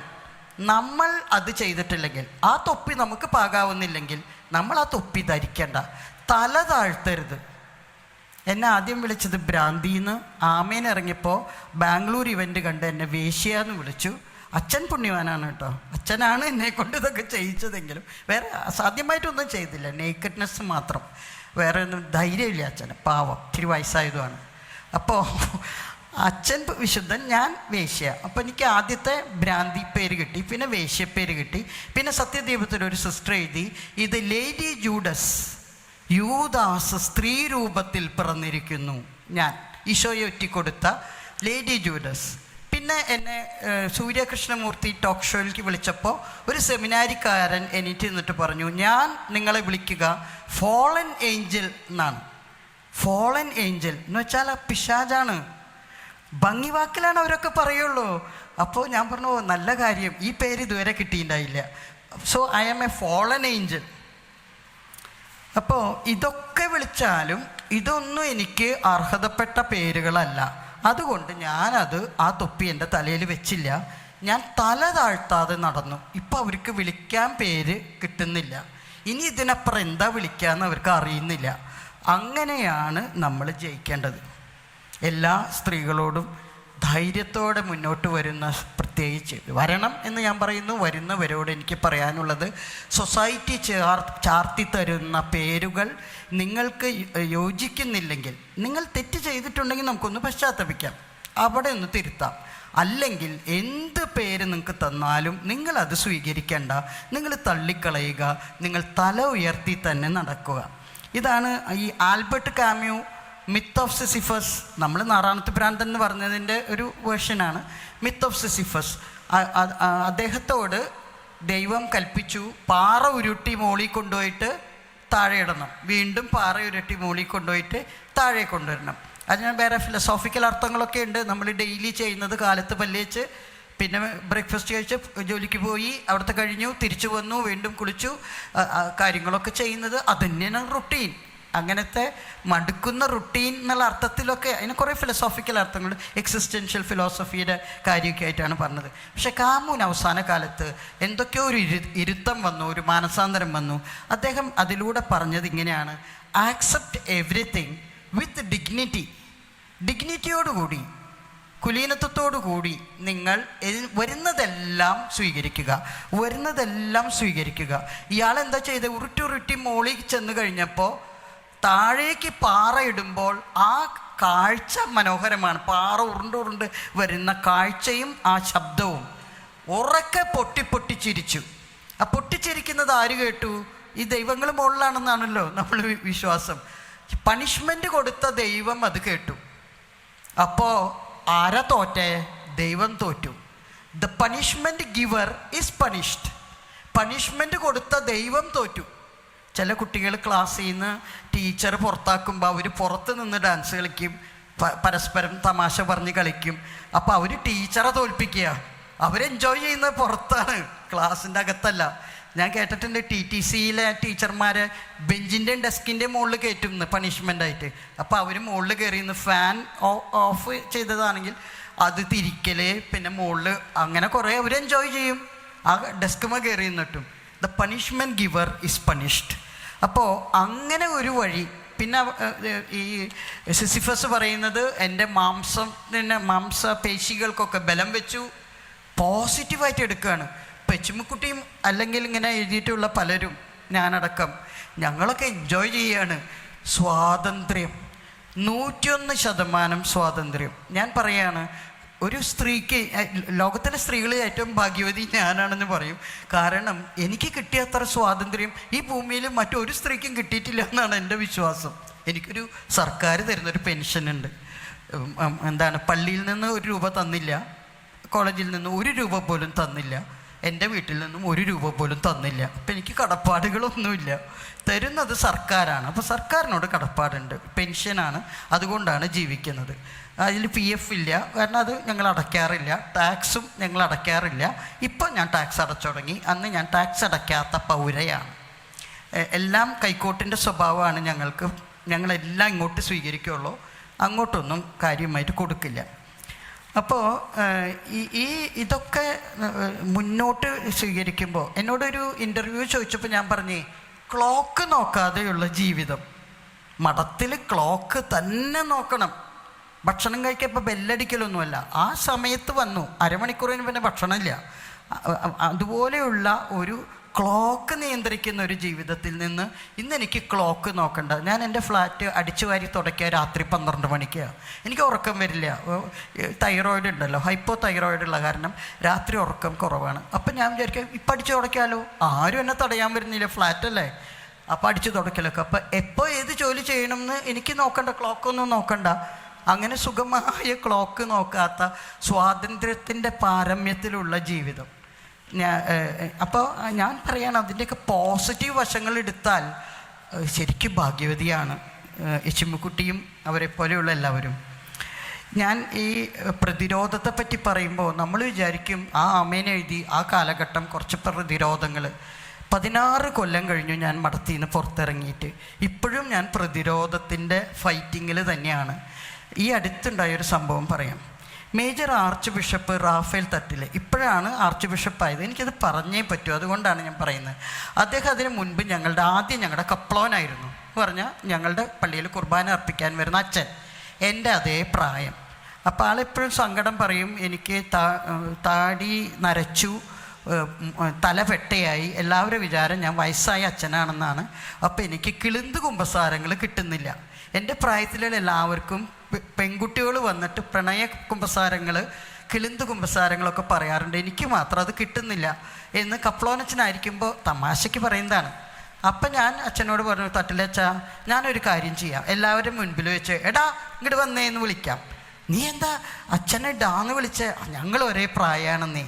നമ്മൾ അത് ചെയ്തിട്ടില്ലെങ്കിൽ, ആ തൊപ്പി നമുക്ക് പാകാവുന്നില്ലെങ്കിൽ നമ്മൾ ആ തൊപ്പി ധരിക്കേണ്ട, തല താഴ്ത്തരുത്. എന്നെ ആദ്യം വിളിച്ചത് ഭ്രാന്തിന്ന്, ആമേൻ ഇറങ്ങിയപ്പോൾ ബാംഗ്ലൂർ ഇവൻ്റ് കണ്ട് എന്നെ വേശ്യാന്ന് വിളിച്ചു. അച്ഛൻ പുണ്യവാനാണ് കേട്ടോ, അച്ഛനാണ് എന്നെ കൊണ്ട് ഇതൊക്കെ ചെയ്യിച്ചതെങ്കിലും വേറെ അസാധ്യമായിട്ടൊന്നും ചെയ്തില്ല, നേക്കഡ്നെസ് മാത്രം, വേറെ ഒന്നും ധൈര്യമില്ല അച്ഛന്, പാവം, ഇത്തിരി വയസ്സായതുമാണ്. അപ്പോൾ അച്ഛൻ വിശുദ്ധൻ, ഞാൻ വേശ്യ. അപ്പോൾ എനിക്ക് ആദ്യത്തെ ഭ്രാന്തി പേര് കിട്ടി, പിന്നെ വേശ്യപ്പേര് കിട്ടി. പിന്നെ സത്യദീപത്തിലൊരു സിസ്റ്റർ എഴുതി, ഇത് ലേഡി ജൂഡസ്, യൂദാസ് സ്ത്രീ രൂപത്തിൽ പിറന്നിരിക്കുന്നു. ഞാൻ ഈശോയെ ഒറ്റിക്കൊടുത്ത ലേഡി ജൂഡസ്. പിന്നെ എന്നെ സൂര്യകൃഷ്ണമൂർത്തി ടോക്ക് ഷോയിലേക്ക് വിളിച്ചപ്പോൾ ഒരു സെമിനാരിക്കാരൻ എനിക്ക് നിന്നിട്ട് പറഞ്ഞു, ഞാൻ നിങ്ങളെ വിളിക്കുക ഫോളൻ ഏഞ്ചൽ എന്നാണ്. ഫോളൻ ഏഞ്ചൽ എന്ന് വെച്ചാൽ ആ പിശാചാണ്, ഭംഗി വാക്കിലാണ് അവരൊക്കെ പറയുള്ളൂ. അപ്പോൾ ഞാൻ പറഞ്ഞു, നല്ല കാര്യം, ഈ പേര് ഇതുവരെ കിട്ടിയിട്ടുണ്ടായില്ല. So I am a fallen angel. അപ്പോൾ ഇതൊക്കെ വിളിച്ചാലും ഇതൊന്നും എനിക്ക് അർഹതപ്പെട്ട പേരുകളല്ല. അതുകൊണ്ട് ഞാനത് ആ തൊപ്പി എൻ്റെ തലയിൽ വെച്ചില്ല, ഞാൻ തല താഴ്ത്താതെ നടന്നു. ഇപ്പം അവർക്ക് വിളിക്കാൻ പേര് കിട്ടുന്നില്ല, ഇനി ഇതിനപ്പുറം എന്താ വിളിക്കാമെന്ന് അവർക്ക് അറിയുന്നില്ല. അങ്ങനെയാണ് നമ്മൾ ജയിക്കേണ്ടത്. എല്ലാ സ്ത്രീകളോടും ധൈര്യത്തോടെ മുന്നോട്ട് വരുന്ന, പ്രത്യേകിച്ച് വരണം എന്ന് ഞാൻ പറയുന്നു, വരുന്നവരോട് എനിക്ക് പറയാനുള്ളത്, സൊസൈറ്റി ചാർത്തി തരുന്ന പേരുകൾ നിങ്ങൾക്ക് യോജിക്കുന്നില്ലെങ്കിൽ, നിങ്ങൾ തെറ്റ് ചെയ്തിട്ടുണ്ടെങ്കിൽ നമുക്കൊന്ന് പശ്ചാത്തപിക്കാം, അവിടെ ഒന്ന് തിരുത്താം. അല്ലെങ്കിൽ എന്ത് പേര് നിങ്ങൾക്ക് തന്നാലും നിങ്ങളത് സ്വീകരിക്കേണ്ട, നിങ്ങൾ തള്ളിക്കളയുക, നിങ്ങൾ തല ഉയർത്തി തന്നെ നടക്കുക. ഇതാണ് ഈ ആൽബർട്ട് കാമ്യൂ മിത്ത് ഓഫ് സിസിഫസ്, നമ്മൾ നാറാണത്ത് ഭ്രാന്തൻ എന്ന് പറഞ്ഞതിൻ്റെ ഒരു വേർഷനാണ് മിത്ത് ഓഫ് സിസിഫസ്. അദ്ദേഹത്തോട് ദൈവം കൽപ്പിച്ചു, പാറ ഉരുട്ടി മോളിൽ കൊണ്ടുപോയിട്ട് താഴെ ഇടണം, വീണ്ടും പാറ ഉരുട്ടി മോളിൽ കൊണ്ടുപോയിട്ട് താഴെ കൊണ്ടുവരണം. അതിന് വേറെ ഫിലോസോഫിക്കൽ അർത്ഥങ്ങളൊക്കെ ഉണ്ട്. നമ്മൾ ഡെയിലി ചെയ്യുന്നത്, കാലത്ത് പല്ലേച്ച് പിന്നെ ബ്രേക്ക്ഫാസ്റ്റ് കഴിച്ച് ജോലിക്ക് പോയി, അവിടുത്തെ കഴിഞ്ഞു, തിരിച്ചു വന്നു, വീണ്ടും കുളിച്ചു, കാര്യങ്ങളൊക്കെ ചെയ്യുന്നത് അത് തന്നെയാണ് റുട്ടീൻ. അങ്ങനത്തെ മടുക്കുന്ന റുട്ടീൻ എന്നുള്ള അർത്ഥത്തിലൊക്കെ അതിന് കുറേ ഫിലോസോഫിക്കൽ അർത്ഥങ്ങൾ, എക്സിസ്റ്റൻഷ്യൽ ഫിലോസഫിയുടെ കാര്യമൊക്കെ ആയിട്ടാണ് പറഞ്ഞത്. പക്ഷേ കാമൂന് അവസാന കാലത്ത് എന്തൊക്കെയോ ഒരു ഇരുത്തം വന്നു, ഒരു മാനസാന്തരം വന്നു. അദ്ദേഹം അതിലൂടെ പറഞ്ഞത് ഇങ്ങനെയാണ്, ആക്സെപ്റ്റ് എവറിത്തിങ് വിത്ത് ഡിഗ്നിറ്റി. ഡിഗ്നിറ്റിയോടുകൂടി, കുലീനത്വത്തോടുകൂടി നിങ്ങൾ വരുന്നതെല്ലാം സ്വീകരിക്കുക, വരുന്നതെല്ലാം സ്വീകരിക്കുക. ഇയാളെന്താ ചെയ്തത്, ഉരുട്ടി മോളിൽ ചെന്ന് കഴിഞ്ഞപ്പോൾ താഴേക്ക് പാറ ഇടുമ്പോൾ ആ കാഴ്ച മനോഹരമാണ്. പാറ ഉരുണ്ട് വരുന്ന കാഴ്ചയും ആ ശബ്ദവും. ഉറക്കെ പൊട്ടിച്ചിരിച്ചു. ആ പൊട്ടിച്ചിരിക്കുന്നത് ആര് കേട്ടു? ഈ ദൈവങ്ങൾ മുകളിലാണെന്നാണല്ലോ നമ്മൾ വിശ്വാസം. പണിഷ്മെൻ്റ് കൊടുത്ത ദൈവം അത് കേട്ടു. അപ്പോൾ ആരാ തോറ്റേ? ദൈവം തോറ്റു. The punishment giver is punished. Punishment കൊടുത്ത ദൈവം തോറ്റു. ചില കുട്ടികൾ ക്ലാസ്സിൽ നിന്ന് ടീച്ചർ പുറത്താക്കുമ്പോൾ അവർ പുറത്ത് നിന്ന് ഡാൻസ് കളിക്കും, പരസ്പരം തമാശ പറഞ്ഞ് കളിക്കും. അപ്പോൾ അവർ ടീച്ചറെ തോൽപ്പിക്കുക. അവരെൻജോയ് ചെയ്യുന്നത് പുറത്താണ്, ക്ലാസ്സിൻ്റെ അകത്തല്ല. ഞാൻ കേട്ടിട്ടുണ്ട് TTCയിലെ ടീച്ചർമാരെ ബെഞ്ചിൻ്റെയും ഡെസ്കിൻ്റെയും മുകളിൽ കയറ്റും പണിഷ്മെൻ്റായിട്ട്. അപ്പോൾ അവർ മുകളിൽ കയറി നിന്ന് ഫാൻ ഓഫ് ചെയ്തതാണെങ്കിൽ അത് തിരിക്കൽ, പിന്നെ മുകളിൽ, അങ്ങനെ കുറേ അവർ എൻജോയ് ചെയ്യും ആ ഡെസ്കുമ കയറി നിന്നിട്ടും. The punishment giver is punished. അപ്പോൾ അങ്ങനെ ഒരു വഴി. പിന്നെ ഈ സിസിഫസ് പറയുന്നത്, എൻ്റെ മാംസപേശികൾക്കൊക്കെ ബലം വെച്ചു, പോസിറ്റീവായിട്ട് എടുക്കുകയാണ്. പെച്ചുമുക്കുട്ടിയും അല്ലെങ്കിൽ ഇങ്ങനെ എഴുതിയിട്ടുള്ള പലരും, ഞാനടക്കം, ഞങ്ങളൊക്കെ എൻജോയ് ചെയ്യുകയാണ്. സ്വാതന്ത്ര്യം, 101% സ്വാതന്ത്ര്യം. ഞാൻ പറയാണ്, ഒരു സ്ത്രീക്ക്, ലോകത്തിലെ സ്ത്രീകൾ ഏറ്റവും ഭാഗ്യവതി ഞാനാണെന്ന് പറയും. കാരണം എനിക്ക് കിട്ടിയ അത്ര സ്വാതന്ത്ര്യം ഈ ഭൂമിയിൽ മറ്റൊരു സ്ത്രീക്കും കിട്ടിയിട്ടില്ല എന്നാണ് എൻ്റെ വിശ്വാസം. എനിക്കൊരു സർക്കാർ തരുന്നൊരു പെൻഷനുണ്ട്. പള്ളിയിൽ നിന്ന് 1 രൂപ തന്നില്ല, കോളേജിൽ നിന്ന് 1 രൂപ പോലും തന്നില്ല. എൻ്റെ വീട്ടിൽ നിന്നും 1 രൂപ പോലും തന്നില്ല. അപ്പം എനിക്ക് കടപ്പാടുകളൊന്നുമില്ല. തരുന്നത് സർക്കാരാണ്. അപ്പോൾ സർക്കാരിനോട് കടപ്പാടുണ്ട്. പെൻഷനാണ്, അതുകൊണ്ടാണ് ജീവിക്കുന്നത്. അതിൽ PF ഇല്ല, കാരണം അത് ഞങ്ങൾ അടയ്ക്കാറില്ല. ടാക്സും ഞങ്ങൾ അടയ്ക്കാറില്ല. ഇപ്പം ഞാൻ ടാക്സ് അടച്ചു തുടങ്ങി. അന്ന് ഞാൻ ടാക്സ് അടയ്ക്കാത്ത പൗരയാണ്. എല്ലാം കൈക്കോട്ടിൻ്റെ സ്വഭാവമാണ് ഞങ്ങൾക്ക്. ഞങ്ങളെല്ലാം ഇങ്ങോട്ട് സ്വീകരിക്കുകയുള്ളൂ, അങ്ങോട്ടൊന്നും കാര്യമായിട്ട് കൊടുക്കില്ല. അപ്പോൾ ഇതൊക്കെ മുന്നോട്ട് സ്വീകരിക്കുമ്പോൾ എന്നോടൊരു ഇൻ്റർവ്യൂ ചോദിച്ചപ്പോൾ ഞാൻ പറഞ്ഞേ, ക്ലോക്ക് നോക്കാതെയുള്ള ജീവിതം. മഠത്തിൽ ക്ലോക്ക് തന്നെ നോക്കണം. ഭക്ഷണം കഴിക്കുമ്പോൾ ബെല്ലടിക്കലൊന്നുമല്ല, ആ സമയത്ത് വന്നു, അരമണിക്കൂറിന് പിന്നെ ഭക്ഷണമില്ല. അതുപോലെയുള്ള ഒരു ക്ലോക്ക് നിയന്ത്രിക്കുന്ന ഒരു ജീവിതത്തിൽ നിന്ന് ഇന്നെനിക്ക് ക്ലോക്ക് നോക്കണ്ട. ഞാൻ എൻ്റെ ഫ്ലാറ്റ് അടിച്ചു വാരി തുടയ്ക്കുക രാത്രി 12 മണിക്ക്. എനിക്ക് ഉറക്കം വരില്ല. തൈറോയിഡ് ഉണ്ടല്ലോ, ഹൈപ്പോ തൈറോയിഡ് ഉള്ള കാരണം രാത്രി ഉറക്കം കുറവാണ്. അപ്പം ഞാൻ വിചാരിക്കുക, ഇപ്പം അടിച്ചു തുടയ്ക്കാമല്ലോ, ആരും എന്നെ തടയാൻ വരുന്നില്ല, ഫ്ലാറ്റല്ലേ. അപ്പം അടിച്ചു തുടയ്ക്കലൊക്കെ. അപ്പം എപ്പോൾ ഏത് ജോലി ചെയ്യണമെന്ന് എനിക്ക് നോക്കണ്ട, ക്ലോക്കൊന്നും നോക്കണ്ട. അങ്ങനെ സുഖമായ ക്ലോക്ക് നോക്കാത്ത സ്വാതന്ത്ര്യത്തിൻ്റെ പാരമ്യത്തിലുള്ള ജീവിതം. അപ്പോൾ ഞാൻ പറയാണ്, അതിൻ്റെയൊക്കെ പോസിറ്റീവ് വശങ്ങൾ എടുത്താൽ ശരിക്കും ഭാഗ്യവതിയാണ് ചിമ്മിക്കുട്ടിയും അവരെ പോലെയുള്ള എല്ലാവരും. ഞാൻ ഈ പ്രതിരോധത്തെ പറ്റി പറയുമ്പോൾ നമ്മൾ വിചാരിക്കും, ആ അമ്മേനെ എഴുതി ആ കാലഘട്ടം കുറച്ച് പ്രതിരോധങ്ങൾ. 16 കൊല്ലം കഴിഞ്ഞു ഞാൻ മഠത്തിൽ നിന്ന് പുറത്തിറങ്ങിയിട്ട്. ഇപ്പോഴും ഞാൻ പ്രതിരോധത്തിൻ്റെ ഫൈറ്റിങ്ങിൽ തന്നെയാണ്. ഈ അടുത്തുണ്ടായൊരു സംഭവം പറയാം. Major arch bishop Raphael Thattil ഇപ്പോഴാണ് ആർച്ച് ബിഷപ്പായത്. എനിക്കത് പറഞ്ഞേ പറ്റൂ, അതുകൊണ്ടാണ് ഞാൻ പറയുന്നത്. അദ്ദേഹം അതിന് മുൻപ് ഞങ്ങളുടെ കപ്ലോനായിരുന്നു. പറഞ്ഞാൽ ഞങ്ങളുടെ പള്ളിയിൽ കുർബാന അർപ്പിക്കാൻ വരുന്ന അച്ഛൻ, എൻ്റെ അതേ പ്രായം. അപ്പോൾ ആളെപ്പോഴും സങ്കടം പറയും, എനിക്ക് താടി നരച്ചു, തല പെട്ടയായി, എല്ലാവരും വിചാരം ഞാൻ വയസ്സായ അച്ഛനാണെന്നാണ്. അപ്പോൾ എനിക്ക് കിളിന്ത് കുമ്പസാരങ്ങൾ കിട്ടുന്നില്ല. എൻ്റെ പ്രായത്തിലുള്ള എല്ലാവർക്കും പെൺകുട്ടികൾ വന്നിട്ട് പ്രണയ കുമ്പസാരങ്ങൾ, കിളിന്ത് കുമ്പസാരങ്ങളൊക്കെ പറയാറുണ്ട്. എനിക്ക് മാത്രം അത് കിട്ടുന്നില്ല എന്ന് കപ്ലോനച്ഛനായിരിക്കുമ്പോൾ തമാശയ്ക്ക് പറയുന്നതാണ്. അപ്പം ഞാൻ അച്ഛനോട് പറഞ്ഞു, തട്ടിലച്ഛാ, ഞാനൊരു കാര്യം ചെയ്യാം, എല്ലാവരും മുൻപിൽ വെച്ച് എടാ ഇങ്ങോട്ട് വന്നേ എന്ന് വിളിക്കാം. നീ എന്താ അച്ഛനെ ഡാന്ന് വിളിച്ച്, ഞങ്ങൾ ഒരേ പ്രായമാണെന്നേ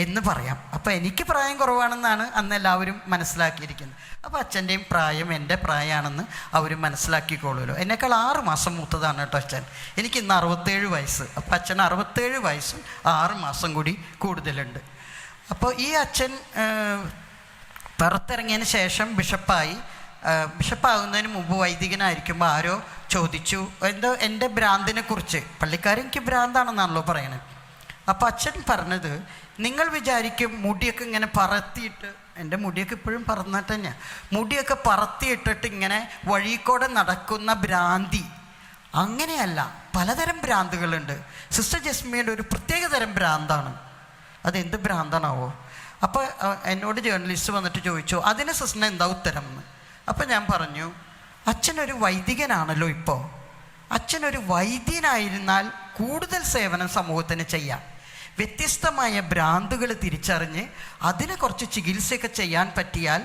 എന്ന് പറയാം. അപ്പോൾ എനിക്ക് പ്രായം കുറവാണെന്നാണ് അന്ന് എല്ലാവരും മനസ്സിലാക്കിയിരിക്കുന്നത്. അപ്പോൾ അച്ഛൻ്റെയും പ്രായം എൻ്റെ പ്രായമാണെന്ന് അവർ മനസ്സിലാക്കിക്കോളുമല്ലോ. എന്നേക്കാൾ 6 മാസം മൂത്തതാണ് കേട്ടോ അച്ഛൻ. എനിക്ക് ഇന്ന് 67 വയസ്സ്. അപ്പോൾ അച്ഛൻ 67 വയസ്സും 6 മാസം കൂടി കൂടുതലുണ്ട്. അപ്പോൾ ഈ അച്ഛൻ പുറത്തിറങ്ങിയതിന് ശേഷം ബിഷപ്പാകുന്നതിന് മുമ്പ് വൈദികനായിരിക്കുമ്പോൾ ആരോ ചോദിച്ചു എൻ്റെ ഭ്രാന്തിനെ കുറിച്ച്. പള്ളിക്കാരെനിക്ക് ഭ്രാന്താണെന്നാണല്ലോ പറയണത്. അപ്പോൾ അച്ഛൻ പറഞ്ഞത്, നിങ്ങൾ വിചാരിക്കും മുടിയൊക്കെ ഇങ്ങനെ പറത്തിയിട്ട്, എൻ്റെ മുടിയൊക്കെ ഇപ്പോഴും പറന്നിട്ട് തന്നെയാണ്, മുടിയൊക്കെ പറത്തിയിട്ടിട്ട് ഇങ്ങനെ വഴിക്കൂടെ നടക്കുന്ന ഭ്രാന്തി. അങ്ങനെയല്ല, പലതരം ഭ്രാന്തുകളുണ്ട്. സിസ്റ്റർ ജസ്മിയുടെ ഒരു പ്രത്യേക തരം ഭ്രാന്താണ്. അതെന്ത് ഭ്രാന്താണാവോ? അപ്പോൾ എന്നോട് ജേർണലിസ്റ്റ് വന്നിട്ട് ചോദിച്ചു, അതിന് സിസ്റ്ററിന് എന്താ ഉത്തരം എന്ന്. അപ്പോൾ ഞാൻ പറഞ്ഞു, അച്ഛനൊരു വൈദികനാണല്ലോ ഇപ്പോൾ. അച്ഛനൊരു വൈദ്യനായിരുന്നാൽ കൂടുതൽ സേവനം സമൂഹത്തിന് ചെയ്യാം. വ്യത്യസ്തമായ ഭ്രാന്തുകൾ തിരിച്ചറിഞ്ഞ് അതിനെ കുറച്ച് ചികിത്സയൊക്കെ ചെയ്യാൻ പറ്റിയാൽ,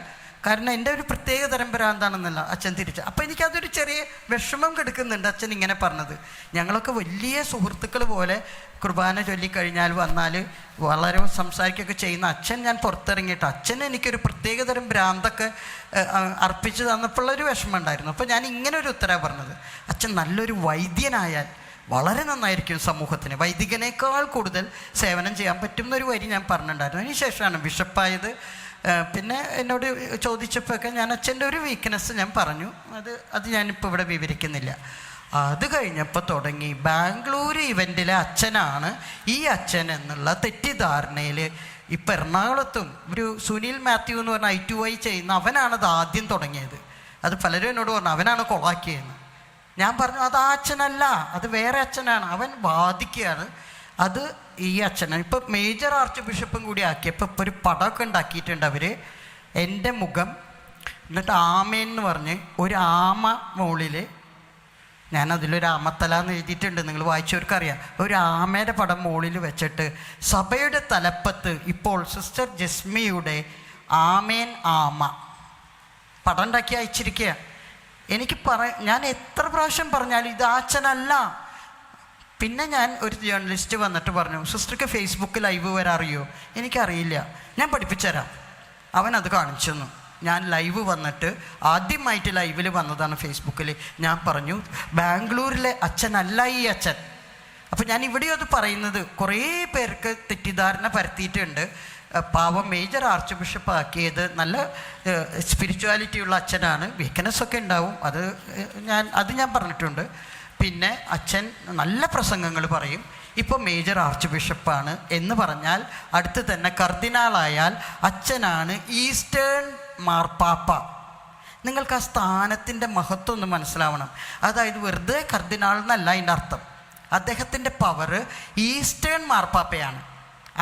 കാരണം എൻ്റെ ഒരു പ്രത്യേക തരം ഭ്രാന്താണെന്നല്ല അച്ഛൻ അപ്പോൾ എനിക്കതൊരു ചെറിയ വിഷമം കെടുക്കുന്നുണ്ട് അച്ഛൻ ഇങ്ങനെ പറഞ്ഞത്. ഞങ്ങളൊക്കെ വലിയ സുഹൃത്തുക്കൾ പോലെ കുർബാന ചൊല്ലിക്കഴിഞ്ഞാൽ വന്നാൽ വളരെ സംസാരിക്കുകയൊക്കെ ചെയ്യുന്ന അച്ഛൻ, ഞാൻ പുറത്തിറങ്ങിയിട്ട് അച്ഛൻ എനിക്കൊരു പ്രത്യേക തരം ഭ്രാന്തൊക്കെ അർപ്പിച്ച് തന്നപ്പോഴുള്ളൊരു വിഷമം ഉണ്ടായിരുന്നു. അപ്പോൾ ഞാൻ ഇങ്ങനെ ഒരു ഉത്തരവാണ് പറഞ്ഞത്, അച്ഛൻ നല്ലൊരു വൈദ്യനായാൽ വളരെ നന്നായിരിക്കും സമൂഹത്തിന്, വൈദികനേക്കാൾ കൂടുതൽ സേവനം ചെയ്യാൻ പറ്റും എന്നൊരു വരി ഞാൻ പറഞ്ഞിട്ടുണ്ടായിരുന്നു. അതിന് ശേഷമാണ് ബിഷപ്പായത്. പിന്നെ എന്നോട് ചോദിച്ചപ്പോഴൊക്കെ ഞാൻ അച്ഛൻ്റെ ഒരു വീക്ക്നെസ് ഞാൻ പറഞ്ഞു. അത് ഞാനിപ്പോൾ ഇവിടെ വിവരിക്കുന്നില്ല. അത് കഴിഞ്ഞപ്പോൾ തുടങ്ങി ബാംഗ്ലൂർ ഇവൻറ്റിലെ അച്ഛനാണ് ഈ അച്ഛൻ എന്നുള്ള തെറ്റിദ്ധാരണയിൽ. ഇപ്പം എറണാകുളത്തും ഒരു സുനിൽ മാത്യു എന്ന് പറഞ്ഞ I2I ചെയ്യുന്ന അവനാണത് ആദ്യം തുടങ്ങിയത്. അത് പലരും എന്നോട് പറഞ്ഞു അവനാണ് കൊളാക്കിയെന്ന്. ഞാൻ പറഞ്ഞു, അത് ആ അച്ഛനല്ല, അത് വേറെ അച്ഛനാണ്. അവൻ വാദിക്കുകയാണ് അത് ഈ അച്ഛനാണ്. ഇപ്പം മേജർ ആർച്ച് ബിഷപ്പും കൂടി ആക്കിയപ്പോൾ ഇപ്പോൾ ഒരു പടമൊക്കെ ഉണ്ടാക്കിയിട്ടുണ്ട് അവർ. എൻ്റെ മുഖം, എന്നിട്ട് ആമേൻ എന്ന് പറഞ്ഞ് ഒരു ആമ മുകളിൽ, ഞാനതിലൊരു ആമത്തല എന്ന് എഴുതിയിട്ടുണ്ട്, നിങ്ങൾ വായിച്ചവർക്കറിയാം. ഒരു ആമയുടെ പടം മുകളിൽ വെച്ചിട്ട് സഭയുടെ തലപ്പത്ത് ഇപ്പോൾ സിസ്റ്റർ ജസ്മിയുടെ ആമേൻ ആമ പടം ഉണ്ടാക്കി അയച്ചിരിക്കുക. എനിക്ക് ഞാൻ എത്ര പ്രാവശ്യം പറഞ്ഞാലും ഇത് അച്ഛനല്ല. പിന്നെ ഞാൻ ഒരു ജേർണലിസ്റ്റ് വന്നിട്ട് പറഞ്ഞു, സിസ്റ്റർക്ക് ഫേസ്ബുക്ക് ലൈവ് വരാൻ അറിയോ? എനിക്കറിയില്ല, ഞാൻ പഠിപ്പിച്ചുതരാം. അവൻ അത് കാണിച്ചു തന്നു. ഞാൻ ലൈവ് വന്നിട്ട് ആദ്യമായിട്ട് ലൈവിൽ വന്നതാണ് ഫേസ്ബുക്കിൽ. ഞാൻ പറഞ്ഞു, ബാംഗ്ലൂരിലെ അച്ഛനല്ല ഈ അച്ഛൻ. അപ്പോൾ ഞാൻ ഇവിടെയും അത് പറയുന്നത്, കുറേ പേർക്ക് തെറ്റിദ്ധാരണ പരത്തിയിട്ടുണ്ട്. പാവം മേജർ ആർച്ച് ബിഷപ്പ് ആക്കിയത് നല്ല സ്പിരിച്വാലിറ്റി ഉള്ള അച്ഛനാണ്, വീക്ക്നെസ്സൊക്കെ ഉണ്ടാവും, അത് ഞാൻ പറഞ്ഞിട്ടുണ്ട്. പിന്നെ അച്ഛൻ നല്ല പ്രസംഗങ്ങൾ പറയും. ഇപ്പോൾ മേജർ ആർച്ച് ബിഷപ്പാണ് എന്ന് പറഞ്ഞാൽ അടുത്ത് തന്നെ കർദിനാളായാൽ അച്ഛനാണ് ഈസ്റ്റേൺ മാർപ്പാപ്പ. നിങ്ങൾക്ക് ആ സ്ഥാനത്തിൻ്റെ മഹത്വം ഒന്ന് മനസ്സിലാവണം. അതായത് വെറുതെ കർദിനാൾ എന്നല്ല അതിൻ്റെ അർത്ഥം. അദ്ദേഹത്തിൻ്റെ പവർ ഈസ്റ്റേൺ മാർപ്പാപ്പയാണ്.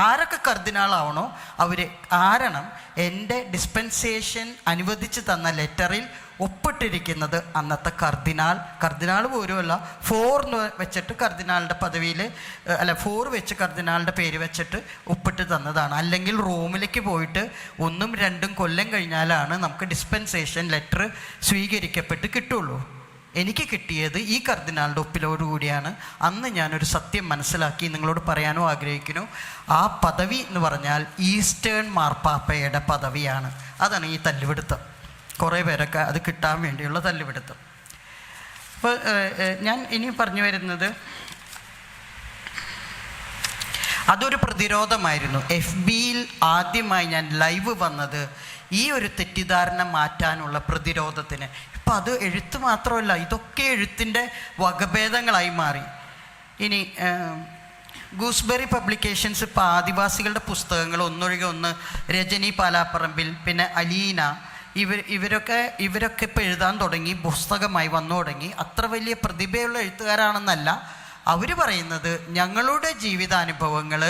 ആരൊക്കെ കർദിനാളാവണോ അവർ കാരണം എൻ്റെ ഡിസ്പെൻസേഷൻ അനുവദിച്ച് തന്ന ലെറ്ററിൽ ഒപ്പിട്ടിരിക്കുന്നത് അന്നത്തെ കർദിനാൾ പോലുമല്ല, 4 വെച്ചിട്ട് കർദിനാളുടെ പദവിയിൽ 4 വെച്ച് കർദിനാളുടെ പേര് വെച്ചിട്ട് ഒപ്പിട്ട് തന്നതാണ്. അല്ലെങ്കിൽ റോമിലേക്ക് പോയിട്ട് 1 2 കൊല്ലം കഴിഞ്ഞാലാണ് നമുക്ക് ഡിസ്പെൻസേഷൻ ലെറ്റർ സ്വീകരിക്കപ്പെട്ട് കിട്ടുള്ളൂ. എനിക്ക് കിട്ടിയത് ഈ കർദിനാളുടെ ഒപ്പിലോടുകൂടിയാണ്. അന്ന് ഞാനൊരു സത്യം മനസ്സിലാക്കി നിങ്ങളോട് പറയാനോ ആഗ്രഹിക്കുന്നു. ആ പദവി എന്ന് പറഞ്ഞാൽ ഈസ്റ്റേൺ മാർപ്പാപ്പയുടെ പദവിയാണ്. അതാണ് ഈ തല്ലുപിടുത്തം. കുറേ പേരൊക്കെ അത് കിട്ടാൻ വേണ്ടിയുള്ള തല്ലുപിടുത്തം. അപ്പോൾ ഞാൻ ഇനി പറഞ്ഞു വരുന്നത്, അതൊരു പ്രതിരോധമായിരുന്നു. FBയിൽ ആദ്യമായി ഞാൻ ലൈവ് വന്നത് ഈ ഒരു തെറ്റിദ്ധാരണ മാറ്റാനുള്ള പ്രതിരോധത്തിന്. ഇപ്പം അത് എഴുത്ത് മാത്രമല്ല, ഇതൊക്കെ എഴുത്തിൻ്റെ വകഭേദങ്ങളായി മാറി. ഇനി ഗൂസ്ബെറി പബ്ലിക്കേഷൻസ് ഇപ്പോൾ ആദിവാസികളുടെ പുസ്തകങ്ങൾ ഒന്നൊഴികെ ഒന്ന്, രജനി പാലാപ്പറമ്പിൽ, പിന്നെ അലീന, ഇവരൊക്കെ ഇപ്പോൾ എഴുതാൻ തുടങ്ങി, പുസ്തകമായി വന്നു തുടങ്ങി. അത്ര വലിയ പ്രതിഭയുള്ള എഴുത്തുകാരാണെന്നല്ല അവർ പറയുന്നത്. ഞങ്ങളുടെ ജീവിതാനുഭവങ്ങൾ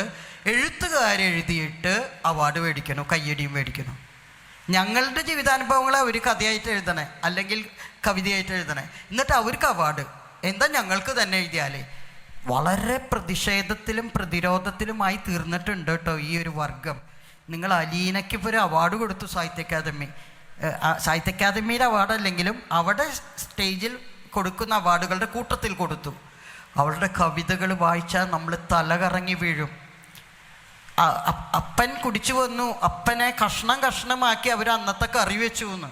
എഴുത്തുകാരെഴുതിയിട്ട് അവാർഡ് മേടിക്കണം, കയ്യടിയും മേടിക്കണം. ഞങ്ങളുടെ ജീവിതാനുഭവങ്ങളെ അവർ കഥയായിട്ട് എഴുതണേ, അല്ലെങ്കിൽ കവിതയായിട്ട് എഴുതണേ, എന്നിട്ട് അവർക്ക് അവാർഡ്. എന്താ ഞങ്ങൾക്ക് തന്നെ എഴുതിയാലേ? വളരെ പ്രതിഷേധത്തിലും പ്രതിരോധത്തിലുമായി തീർന്നിട്ടുണ്ട് കേട്ടോ ഈ ഒരു വർഗം. നിങ്ങൾ അലീനയ്ക്ക് ഇപ്പോൾ ഒരു അവാർഡ് കൊടുത്തു, സാഹിത്യ അക്കാദമിയുടെ അവാർഡ് അല്ലെങ്കിലും അവിടെ സ്റ്റേജിൽ കൊടുക്കുന്ന അവാർഡുകളുടെ കൂട്ടത്തിൽ കൊടുത്തു. അവളുടെ കവിതകൾ വായിച്ചാൽ നമ്മൾ തലകറങ്ങി വീഴും. അപ്പൻ കുടിച്ചു വന്നു, അപ്പനെ കഷ്ണമാക്കി അവർ അന്നത്തെ കറി വെച്ചു എന്ന്.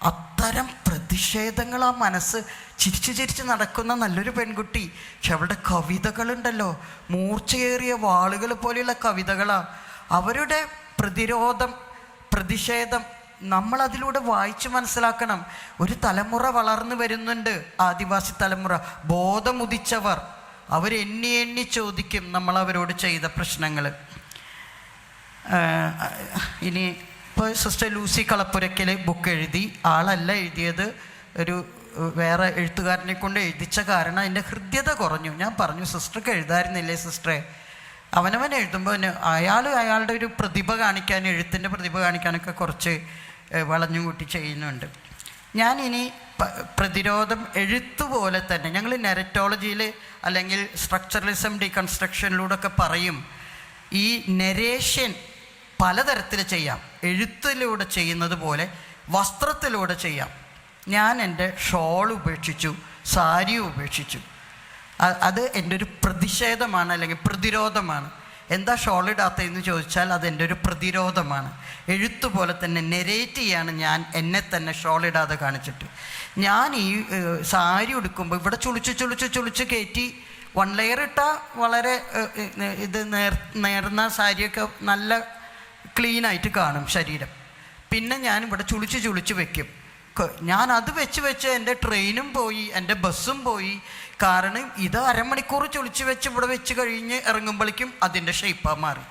അത്തരം പ്രതിഷേധങ്ങൾ, ആ മനസ്സ് ചിരിച്ച് നടക്കുന്ന നല്ലൊരു പെൺകുട്ടി. പക്ഷെ അവളുടെ കവിതകളുണ്ടല്ലോ, മൂർച്ചയേറിയ വാളുകൾ പോലെയുള്ള കവിതകളാണ്. അവരുടെ പ്രതിഷേധം നമ്മളതിലൂടെ വായിച്ച് മനസ്സിലാക്കണം. ഒരു തലമുറ വളർന്നു വരുന്നുണ്ട്, ആദിവാസി തലമുറ, ബോധമുദിച്ചവർ. അവരെണ്ണി ചോദിക്കും നമ്മളവരോട് ചെയ്ത പ്രശ്നങ്ങൾ. ഇനി ഇപ്പോൾ സിസ്റ്റർ ലൂസി കളപ്പുരയ്ക്കൽ ബുക്ക് എഴുതി. ആളല്ല എഴുതിയത്, ഒരു വേറെ എഴുത്തുകാരനെ കൊണ്ട് എഴുതിച്ച കാരണം അതിൻ്റെ ഹൃദ്യത കുറഞ്ഞു. ഞാൻ പറഞ്ഞു, സിസ്റ്റർക്ക് എഴുതായിരുന്നില്ലേ സിസ്റ്ററെ? അവനവൻ എഴുതുമ്പോൾ അയാളുടെ ഒരു പ്രതിഭ കാണിക്കാൻ, എഴുത്തിൻ്റെ പ്രതിഭ കാണിക്കാനൊക്കെ കുറച്ച് വളഞ്ഞുകൂട്ടി ചെയ്യുന്നുണ്ട്. ഞാനിനി പ്രതിരോധം എഴുത്തുപോലെ തന്നെ ഞങ്ങൾ നെററ്റോളജിയിൽ അല്ലെങ്കിൽ സ്ട്രക്ചറലിസം ഡീകൺസ്ട്രക്ഷനിലൂടെ ഒക്കെ പറയും, ഈ നെരേഷൻ പലതരത്തിൽ ചെയ്യാം. എഴുത്തിലൂടെ ചെയ്യുന്നത് പോലെ വസ്ത്രത്തിലൂടെ ചെയ്യാം. ഞാൻ എൻ്റെ ഷോൾ ഉപേക്ഷിച്ചു, സാരി ഉപേക്ഷിച്ചു. അത് എൻ്റെ ഒരു പ്രതിഷേധമാണ്, അല്ലെങ്കിൽ പ്രതിരോധമാണ്. എന്താ ഷോൾ ഇടാത്തതെന്ന് ചോദിച്ചാൽ അതെൻ്റെ ഒരു പ്രതിരോധമാണ്. എഴുത്തുപോലെ തന്നെ നെരേറ്റ് ചെയ്യാണ് ഞാൻ എന്നെ തന്നെ ഷോൾ ഇടാതെ കാണിച്ചിട്ട്. ഞാൻ ഈ സാരി ഉടുക്കുമ്പോൾ ഇവിടെ ചുളിച്ച് കയറ്റി 1 ലെയർ ഇട്ടാൽ വളരെ ഇത് നേർന്ന സാരിയൊക്കെ നല്ല ക്ലീനായിട്ട് കാണും ശരീരം. പിന്നെ ഞാൻ ഇവിടെ ചുളിച്ച് വെക്കും. ഞാൻ അത് വെച്ച് എൻ്റെ ട്രെയിനും പോയി, എൻ്റെ ബസ്സും പോയി. കാരണം ഇത് അരമണിക്കൂർ ചുളിച്ച് വെച്ച് ഇവിടെ വെച്ച് കഴിഞ്ഞ് ഇറങ്ങുമ്പോഴേക്കും അതിൻ്റെ ഷേപ്പാ മാറി.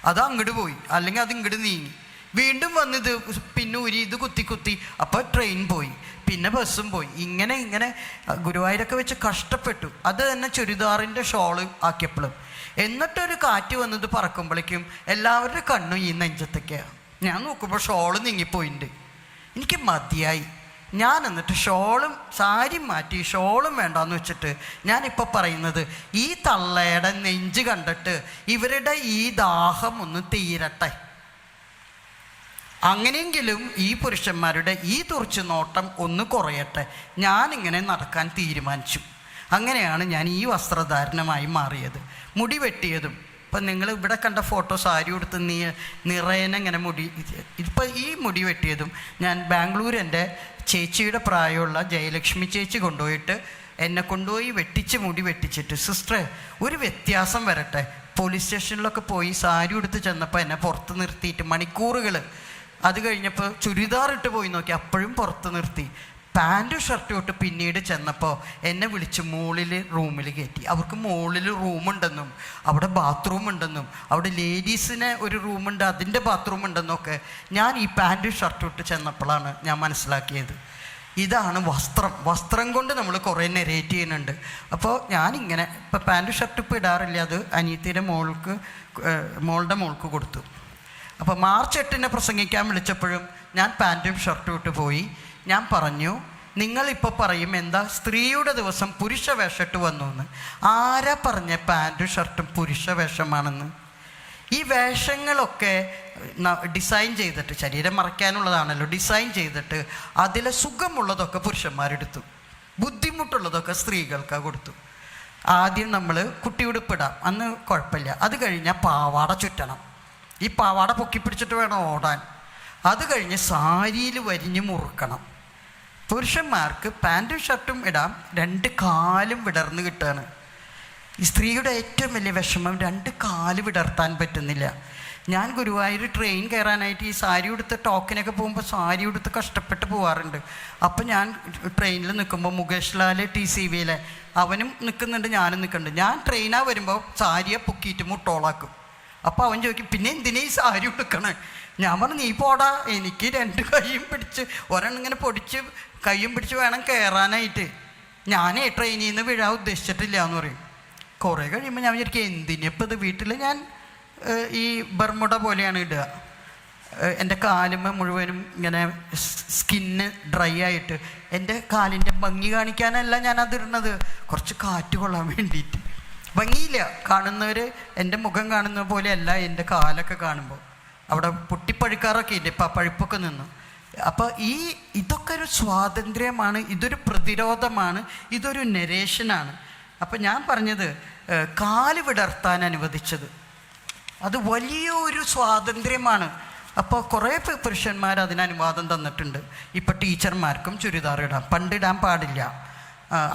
അത് അങ്ങോട്ട് പോയി, അല്ലെങ്കിൽ അത് ഇങ്ങോട്ട് നീങ്ങി, വീണ്ടും വന്നിത് പിന്നെ ഊരി ഇത് കുത്തി, അപ്പോൾ ട്രെയിൻ പോയി, പിന്നെ ബസ്സും പോയി. ഇങ്ങനെ ഗുരുവായൂരൊക്കെ വെച്ച് കഷ്ടപ്പെട്ടു. അത് തന്നെ ചുരിദാറിൻ്റെ ഷോള് ആക്കിയപ്പോഴും. എന്നിട്ടൊരു കാറ്റ് വന്നത് പറക്കുമ്പോഴേക്കും എല്ലാവരുടെ കണ്ണും ഈ നെഞ്ചത്തൊക്കെയാണ്. ഞാൻ നോക്കുമ്പോൾ ഷോള് നീങ്ങിപ്പോയിട്ടുണ്ട്. എനിക്ക് മതിയായി. ഞാൻ എന്നിട്ട് ഷോളും സാരി മാറ്റി ഷോളും വേണ്ടാന്ന് വെച്ചിട്ട് ഞാനിപ്പോൾ പറയുന്നത്, ഈ തള്ളയുടെ നെഞ്ച് കണ്ടിട്ട് ഇവരുടെ ഈ ദാഹം ഒന്ന് തീരട്ടെ, അങ്ങനെയെങ്കിലും ഈ പുരുഷന്മാരുടെ ഈ തുറിച്ചു നോട്ടം ഒന്ന് കുറയട്ടെ. ഞാനിങ്ങനെ നടക്കാൻ തീരുമാനിച്ചു. അങ്ങനെയാണ് ഞാൻ ഈ വസ്ത്രധാരണമായി മാറിയത്. മുടി വെട്ടിയതും ഇപ്പം നിങ്ങൾ ഇവിടെ കണ്ട ഫോട്ടോ സാരി ഉടുത്ത് നിറയനെങ്ങനെ മുടി, ഇപ്പം ഈ മുടി വെട്ടിയതും ഞാൻ ബാംഗ്ലൂർ എൻ്റെ ചേച്ചിയുടെ പ്രായമുള്ള ജയലക്ഷ്മി ചേച്ചി കൊണ്ടുപോയിട്ട് എന്നെ കൊണ്ടുപോയി മുടി വെട്ടിച്ചിട്ട്, സിസ്റ്ററെ ഒരു വ്യത്യാസം വരട്ടെ, പോലീസ് സ്റ്റേഷനിലൊക്കെ പോയി സാരി ഉടുത്ത് ചെന്നപ്പോൾ എന്നെ പുറത്ത് നിർത്തിയിട്ട് മണിക്കൂറുകൾ, അത് കഴിഞ്ഞപ്പോൾ ചുരിദാർ ഇട്ട് പോയി നോക്കി, അപ്പോഴും പുറത്ത് നിർത്തി. പാൻറ്റും ഷർട്ടും ഇട്ട് പിന്നീട് ചെന്നപ്പോൾ എന്നെ വിളിച്ച് മുകളിൽ റൂമിൽ കയറ്റി. അവർക്ക് മുകളിൽ റൂമുണ്ടെന്നും അവിടെ ബാത്റൂം ഉണ്ടെന്നും അവിടെ ലേഡീസിന് ഒരു റൂമുണ്ട് അതിൻ്റെ ബാത്റൂം ഉണ്ടെന്നൊക്കെ ഞാൻ ഈ പാൻറ്റും ഷർട്ടും ഇട്ട് ചെന്നപ്പോഴാണ് ഞാൻ മനസ്സിലാക്കിയത്. ഇതാണ് വസ്ത്രം കൊണ്ട് നമ്മൾ കുറേ നെറേറ്റ് ചെയ്യുന്നുണ്ട്. അപ്പോൾ ഞാനിങ്ങനെ ഇപ്പോൾ പാൻറ്റും ഷർട്ടും ഇപ്പോൾ ഇടാറില്ല, അത് അനിയത്തിയുടെ മോളുടെ മോൾക്ക് കൊടുത്തു. അപ്പോൾ മാർച്ച് 8 പ്രസംഗിക്കാൻ വിളിച്ചപ്പോഴും ഞാൻ പാൻറ്റും ഷർട്ടും ഇട്ട് പോയി. ഞാൻ പറഞ്ഞു, നിങ്ങളിപ്പോൾ പറയും എന്താ സ്ത്രീയുടെ ദിവസം പുരുഷ വേഷമിട്ട് വന്നു എന്ന്. ആരാ പറഞ്ഞ പാൻറ്റും ഷർട്ടും പുരുഷ വേഷമാണെന്ന്? ഈ വേഷങ്ങളൊക്കെ ഡിസൈൻ ചെയ്തിട്ട്, ശരീരം മറയ്ക്കാനുള്ളതാണല്ലോ, ഡിസൈൻ ചെയ്തിട്ട് അതിലെ സുഖമുള്ളതൊക്കെ പുരുഷന്മാരെടുത്തു, ബുദ്ധിമുട്ടുള്ളതൊക്കെ സ്ത്രീകൾക്ക് കൊടുത്തു. ആദ്യം നമ്മൾ കുട്ടിയുടുപ്പിടാം, അന്ന് കുഴപ്പമില്ല. അത് കഴിഞ്ഞാൽ പാവാട ചുറ്റണം, ഈ പാവാട പൊക്കി പിടിച്ചിട്ട് വേണം ഓടാൻ. അത് കഴിഞ്ഞ് സാരിയിൽ വരിഞ്ഞ് മുറുക്കണം. പുരുഷന്മാർക്ക് പാൻറ്റും ഷർട്ടും ഇടാം, 2 കാലും വിടർന്ന് കിട്ടുകയാണ്. ഈ സ്ത്രീയുടെ ഏറ്റവും വലിയ വിഷമം 2 കാല് വിടർത്താൻ പറ്റുന്നില്ല. ഞാൻ ഗുരുവായൂർ ട്രെയിൻ കയറാനായിട്ട് ഈ സാരി ഉടുത്ത് ടോക്കിനൊക്കെ പോകുമ്പോൾ സാരി ഉടുത്ത് കഷ്ടപ്പെട്ട് പോകാറുണ്ട്. അപ്പം ഞാൻ ട്രെയിനിൽ നിൽക്കുമ്പോൾ മുകേഷ് ലാൽ TCVയിലെ അവനും നിൽക്കുന്നുണ്ട്, ഞാനും നിൽക്കുന്നുണ്ട്. ഞാൻ ട്രെയിനാ വരുമ്പോൾ സാരിയെ പൊക്കിയിട്ട് മുട്ടോളാക്കും. അപ്പോൾ അവൻ ചോദിക്കും, പിന്നെ എന്തിനാ ഈ സാരി ഉടുക്കണേ? ഞാൻ പറഞ്ഞു, നീ പോടാ, എനിക്ക് 2 കൈയും പിടിച്ച് ഒരെണ്ണിങ്ങനെ പൊടിച്ച് കൈയും പിടിച്ച് വേണം കയറാനായിട്ട്. ഞാനേ ട്രെയിനിൽ നിന്ന് വീഴാൻ ഉദ്ദേശിച്ചിട്ടില്ല എന്ന് പറയും. കുറേ കഴിയുമ്പോൾ ഞാൻ വിചാരിക്കും, എന്തിനിപ്പോൾ ഇത്? വീട്ടിൽ ഞാൻ ഈ ബർമുട പോലെയാണ് ഇടുക. എൻ്റെ കാലുമ്മ മുഴുവനും ഇങ്ങനെ സ്കിന്ന് ഡ്രൈ ആയിട്ട്, എൻ്റെ കാലിൻ്റെ ഭംഗി കാണിക്കാനല്ല ഞാനത് ഇടുന്നത്, കുറച്ച് കാറ്റ് കൊള്ളാൻ വേണ്ടിയിട്ട്. ഭംഗിയില്ല, കാണുന്നവർ എൻ്റെ മുഖം കാണുന്ന പോലെയല്ല എൻ്റെ കാലൊക്കെ കാണുമ്പോൾ. അവിടെ പൊട്ടിപ്പഴുക്കാറൊക്കെ ഇല്ല, ഇപ്പം ആ പഴുപ്പൊക്കെ നിന്നു. അപ്പോൾ ഇതൊക്കെ ഒരു സ്വാതന്ത്ര്യമാണ്, ഇതൊരു പ്രതിരോധമാണ്, ഇതൊരു നെരേഷനാണ്. അപ്പം ഞാൻ പറഞ്ഞത്, കാല് വിടർത്താൻ അനുവദിച്ചത് അത് വലിയൊരു സ്വാതന്ത്ര്യമാണ്. അപ്പോൾ കുറേ പുരുഷന്മാർ അതിന് അനുവാദം തന്നിട്ടുണ്ട്. ഇപ്പോൾ ടീച്ചർമാർക്കും ചുരിദാർ ഇടാം, പണ്ടിടാൻ പാടില്ല.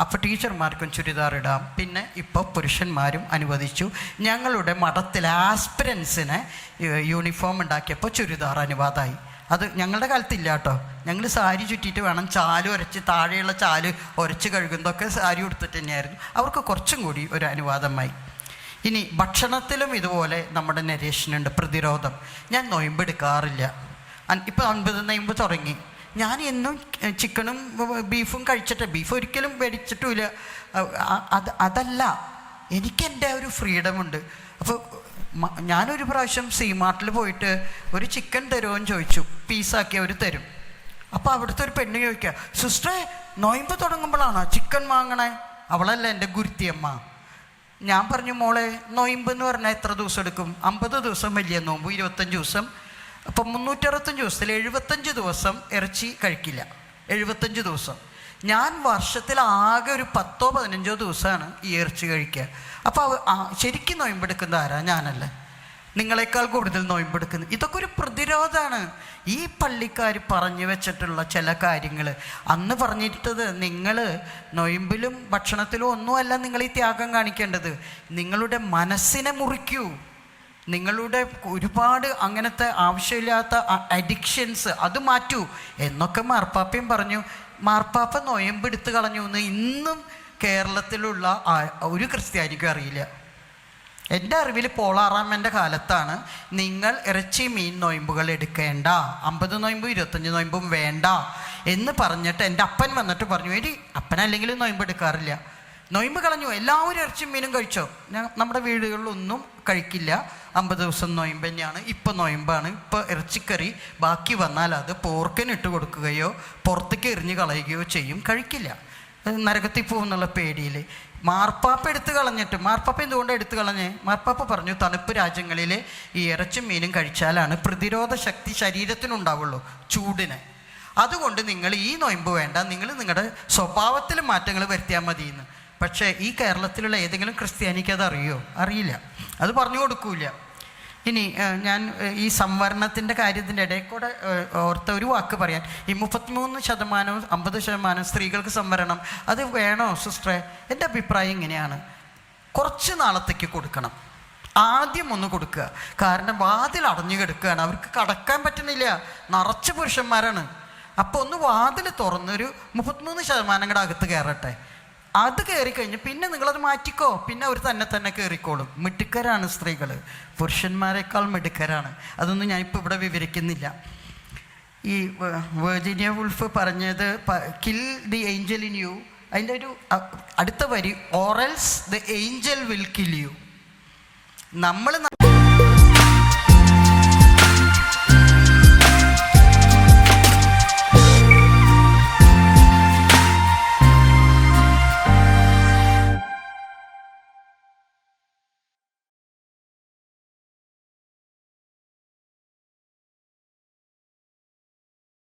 അപ്പോൾ ടീച്ചർമാർക്കും ചുരിദാർ ഇടാം. പിന്നെ ഇപ്പോൾ പുരുഷന്മാരും അനുവദിച്ചു. ഞങ്ങളുടെ മഠത്തിലെ ആസ്പിരൻസിന് യൂണിഫോം ഉണ്ടാക്കിയപ്പോൾ ചുരിദാർ അനുവാദമായി. അത് ഞങ്ങളുടെ കാലത്തില്ല കേട്ടോ. ഞങ്ങൾ സാരി ചുറ്റിയിട്ട് വേണം ചാല് ഉരച്ച്, താഴെയുള്ള ചാല് ഉരച്ച് കഴുകുന്നതൊക്കെ സാരി ഉടുത്തിട്ട് തന്നെയായിരുന്നു. അവർക്ക് കുറച്ചും കൂടി ഒരു അനുവാദമായി. ഇനി ഭക്ഷണത്തിലും ഇതുപോലെ നമ്മുടെ നരേഷനുണ്ട്, പ്രതിരോധം. ഞാൻ നൊയമ്പെടുക്കാറില്ല. ഇപ്പോൾ 9 നൊയമ്പ് തുടങ്ങി. ഞാൻ എന്നും ചിക്കനും ബീഫും കഴിച്ചിട്ട്, ബീഫ് ഒരിക്കലും മേടിച്ചിട്ടുമില്ല. അതല്ല, എനിക്കെൻ്റെ ഒരു ഫ്രീഡമുണ്ട്. അപ്പോൾ ഞാനൊരു പ്രാവശ്യം സീമാർട്ടിൽ പോയിട്ട് ഒരു ചിക്കൻ തരുമോയെന്ന് ചോദിച്ചു. പീസാക്കി അവർ തരും. അപ്പോൾ അവിടുത്തെ ഒരു പെണ്ണ് ചോദിക്കുക, സിസ്റ്ററെ നൊയമ്പ് തുടങ്ങുമ്പോഴാണോ ചിക്കൻ വാങ്ങണേ? അവളല്ല എൻ്റെ ഗുരുത്തിയമ്മ. ഞാൻ പറഞ്ഞു, മോളെ നൊയമ്പ് എന്ന് പറഞ്ഞാൽ എത്ര ദിവസം എടുക്കും? 50 ദിവസം വലിയ നോമ്പ്, 25 ദിവസം. അപ്പം 365 ദിവസത്തിൽ 75 ദിവസം ഇറച്ചി കഴിക്കില്ല. 75 ദിവസം. ഞാൻ വർഷത്തിൽ ആകെ ഒരു 10-15 ദിവസമാണ് ഈ ഇറച്ചി കഴിക്കുക. അപ്പോൾ ശരിക്കും നൊയമ്പെടുക്കുന്നത് ആരാ? ഞാനല്ലേ. നിങ്ങളെക്കാൾ കൂടുതൽ നൊയമ്പെടുക്കുന്നത്. ഇതൊക്കെ ഒരു പ്രതിരോധമാണ്. ഈ പള്ളിക്കാർ പറഞ്ഞു വെച്ചിട്ടുള്ള ചില കാര്യങ്ങൾ അന്ന് പറഞ്ഞിട്ടത്, നിങ്ങൾ നൊയമ്പിലും ഭക്ഷണത്തിലും ഒന്നുമല്ല നിങ്ങൾ ഈ ത്യാഗം കാണിക്കേണ്ടത്. നിങ്ങളുടെ മനസ്സിനെ മുറിക്കൂ. നിങ്ങളുടെ ഒരുപാട് അങ്ങനത്തെ ആവശ്യമില്ലാത്ത അഡിക്ഷൻസ് അത് മാറ്റൂ എന്നൊക്കെ മാർപ്പാപ്പയും പറഞ്ഞു. മാർപ്പാപ്പ നൊയമ്പെടുത്ത് കളഞ്ഞു എന്ന് ഇന്നും കേരളത്തിലുള്ള ഒരു ക്രിസ്ത്യാനിക്കും അറിയില്ല. എൻ്റെ അറിവിൽ പോളാറാമൻ്റെ കാലത്താണ് നിങ്ങൾ ഇറച്ചി മീൻ നൊയമ്പുകൾ എടുക്കേണ്ട, 50 നൊയമ്പും 25 നൊയമ്പും വേണ്ട എന്ന് പറഞ്ഞിട്ട് എൻ്റെ അപ്പൻ വന്നിട്ട് പറഞ്ഞു, എടി അപ്പനല്ലെങ്കിലും നൊയമ്പ് എടുക്കാറില്ല, നൊയമ്പ് കളഞ്ഞു, എല്ലാവരും ഇറച്ചി മീനും കഴിച്ചോ. നമ്മുടെ വീടുകളിലൊന്നും കഴിക്കില്ല, 50 ദിവസം നൊയമ്പ് തന്നെയാണ്. ഇപ്പോൾ നൊയമ്പാണ്. ഇപ്പോൾ ഇറച്ചിക്കറി ബാക്കി വന്നാൽ അത് പോർക്കിനിട്ട് കൊടുക്കുകയോ പുറത്തേക്ക് എറിഞ്ഞ് കളയുകയോ ചെയ്യും, കഴിക്കില്ല, നരകത്തിൽ പോകുന്നുള്ള പേടിയിൽ. മാർപ്പാപ്പ എടുത്തു കളഞ്ഞിട്ട്, മാർപ്പാപ്പ എന്തുകൊണ്ടാണ് എടുത്തു കളഞ്ഞേ? മാർപ്പാപ്പ പറഞ്ഞു, തണുപ്പ് രാജ്യങ്ങളിൽ ഈ ഇറച്ചും മീനും കഴിച്ചാലാണ് പ്രതിരോധ ശക്തി ശരീരത്തിനുണ്ടാവുള്ളൂ ചൂടിന്. അതുകൊണ്ട് നിങ്ങൾ ഈ നൊയമ്പ് വേണ്ട, നിങ്ങൾ നിങ്ങളുടെ സ്വഭാവത്തിൽ മാറ്റങ്ങൾ വരുത്തിയാൽ മതിയെന്ന്. പക്ഷേ ഈ കേരളത്തിലുള്ള ഏതെങ്കിലും ക്രിസ്ത്യാനിക്ക് അത് അറിയോ? അറിയില്ല, അത് പറഞ്ഞു കൊടുക്കൂല. ഇനി ഞാൻ ഈ സംവരണത്തിൻ്റെ കാര്യത്തിൻ്റെ ഇടയിൽ കൂടെ ഓർത്ത ഒരു വാക്ക് പറയാൻ, ഈ 33% 50% സ്ത്രീകൾക്ക് സംവരണം അത് വേണോ സിസ്റ്ററെ? എൻ്റെ അഭിപ്രായം ഇങ്ങനെയാണ്, കുറച്ച് നാളത്തേക്ക് കൊടുക്കണം. ആദ്യം ഒന്ന് കൊടുക്കുക. കാരണം വാതിൽ അടഞ്ഞു കിടക്കുകയാണ്, അവർക്ക് കടക്കാൻ പറ്റുന്നില്ല, നിറച്ച് പുരുഷന്മാരാണ്. അപ്പോൾ ഒന്ന് വാതിൽ തുറന്നൊരു 33% കൂടെ അകത്ത് കയറട്ടെ. അത് കയറിക്കഴിഞ്ഞ് പിന്നെ നിങ്ങളത് മാറ്റിക്കോ, പിന്നെ അവർ തന്നെ കയറിക്കോളും. മിടുക്കരാണ് സ്ത്രീകൾ, പുരുഷന്മാരെക്കാൾ മിടുക്കരാണ്. അതൊന്നും ഞാനിപ്പോൾ ഇവിടെ വിവരിക്കുന്നില്ല. ഈ വെർജീനിയ വുൾഫ് പറഞ്ഞത് kill the angel in you, അതിൻ്റെ ഒരു അടുത്ത വരി, or else the angel will kill you. നമ്മൾ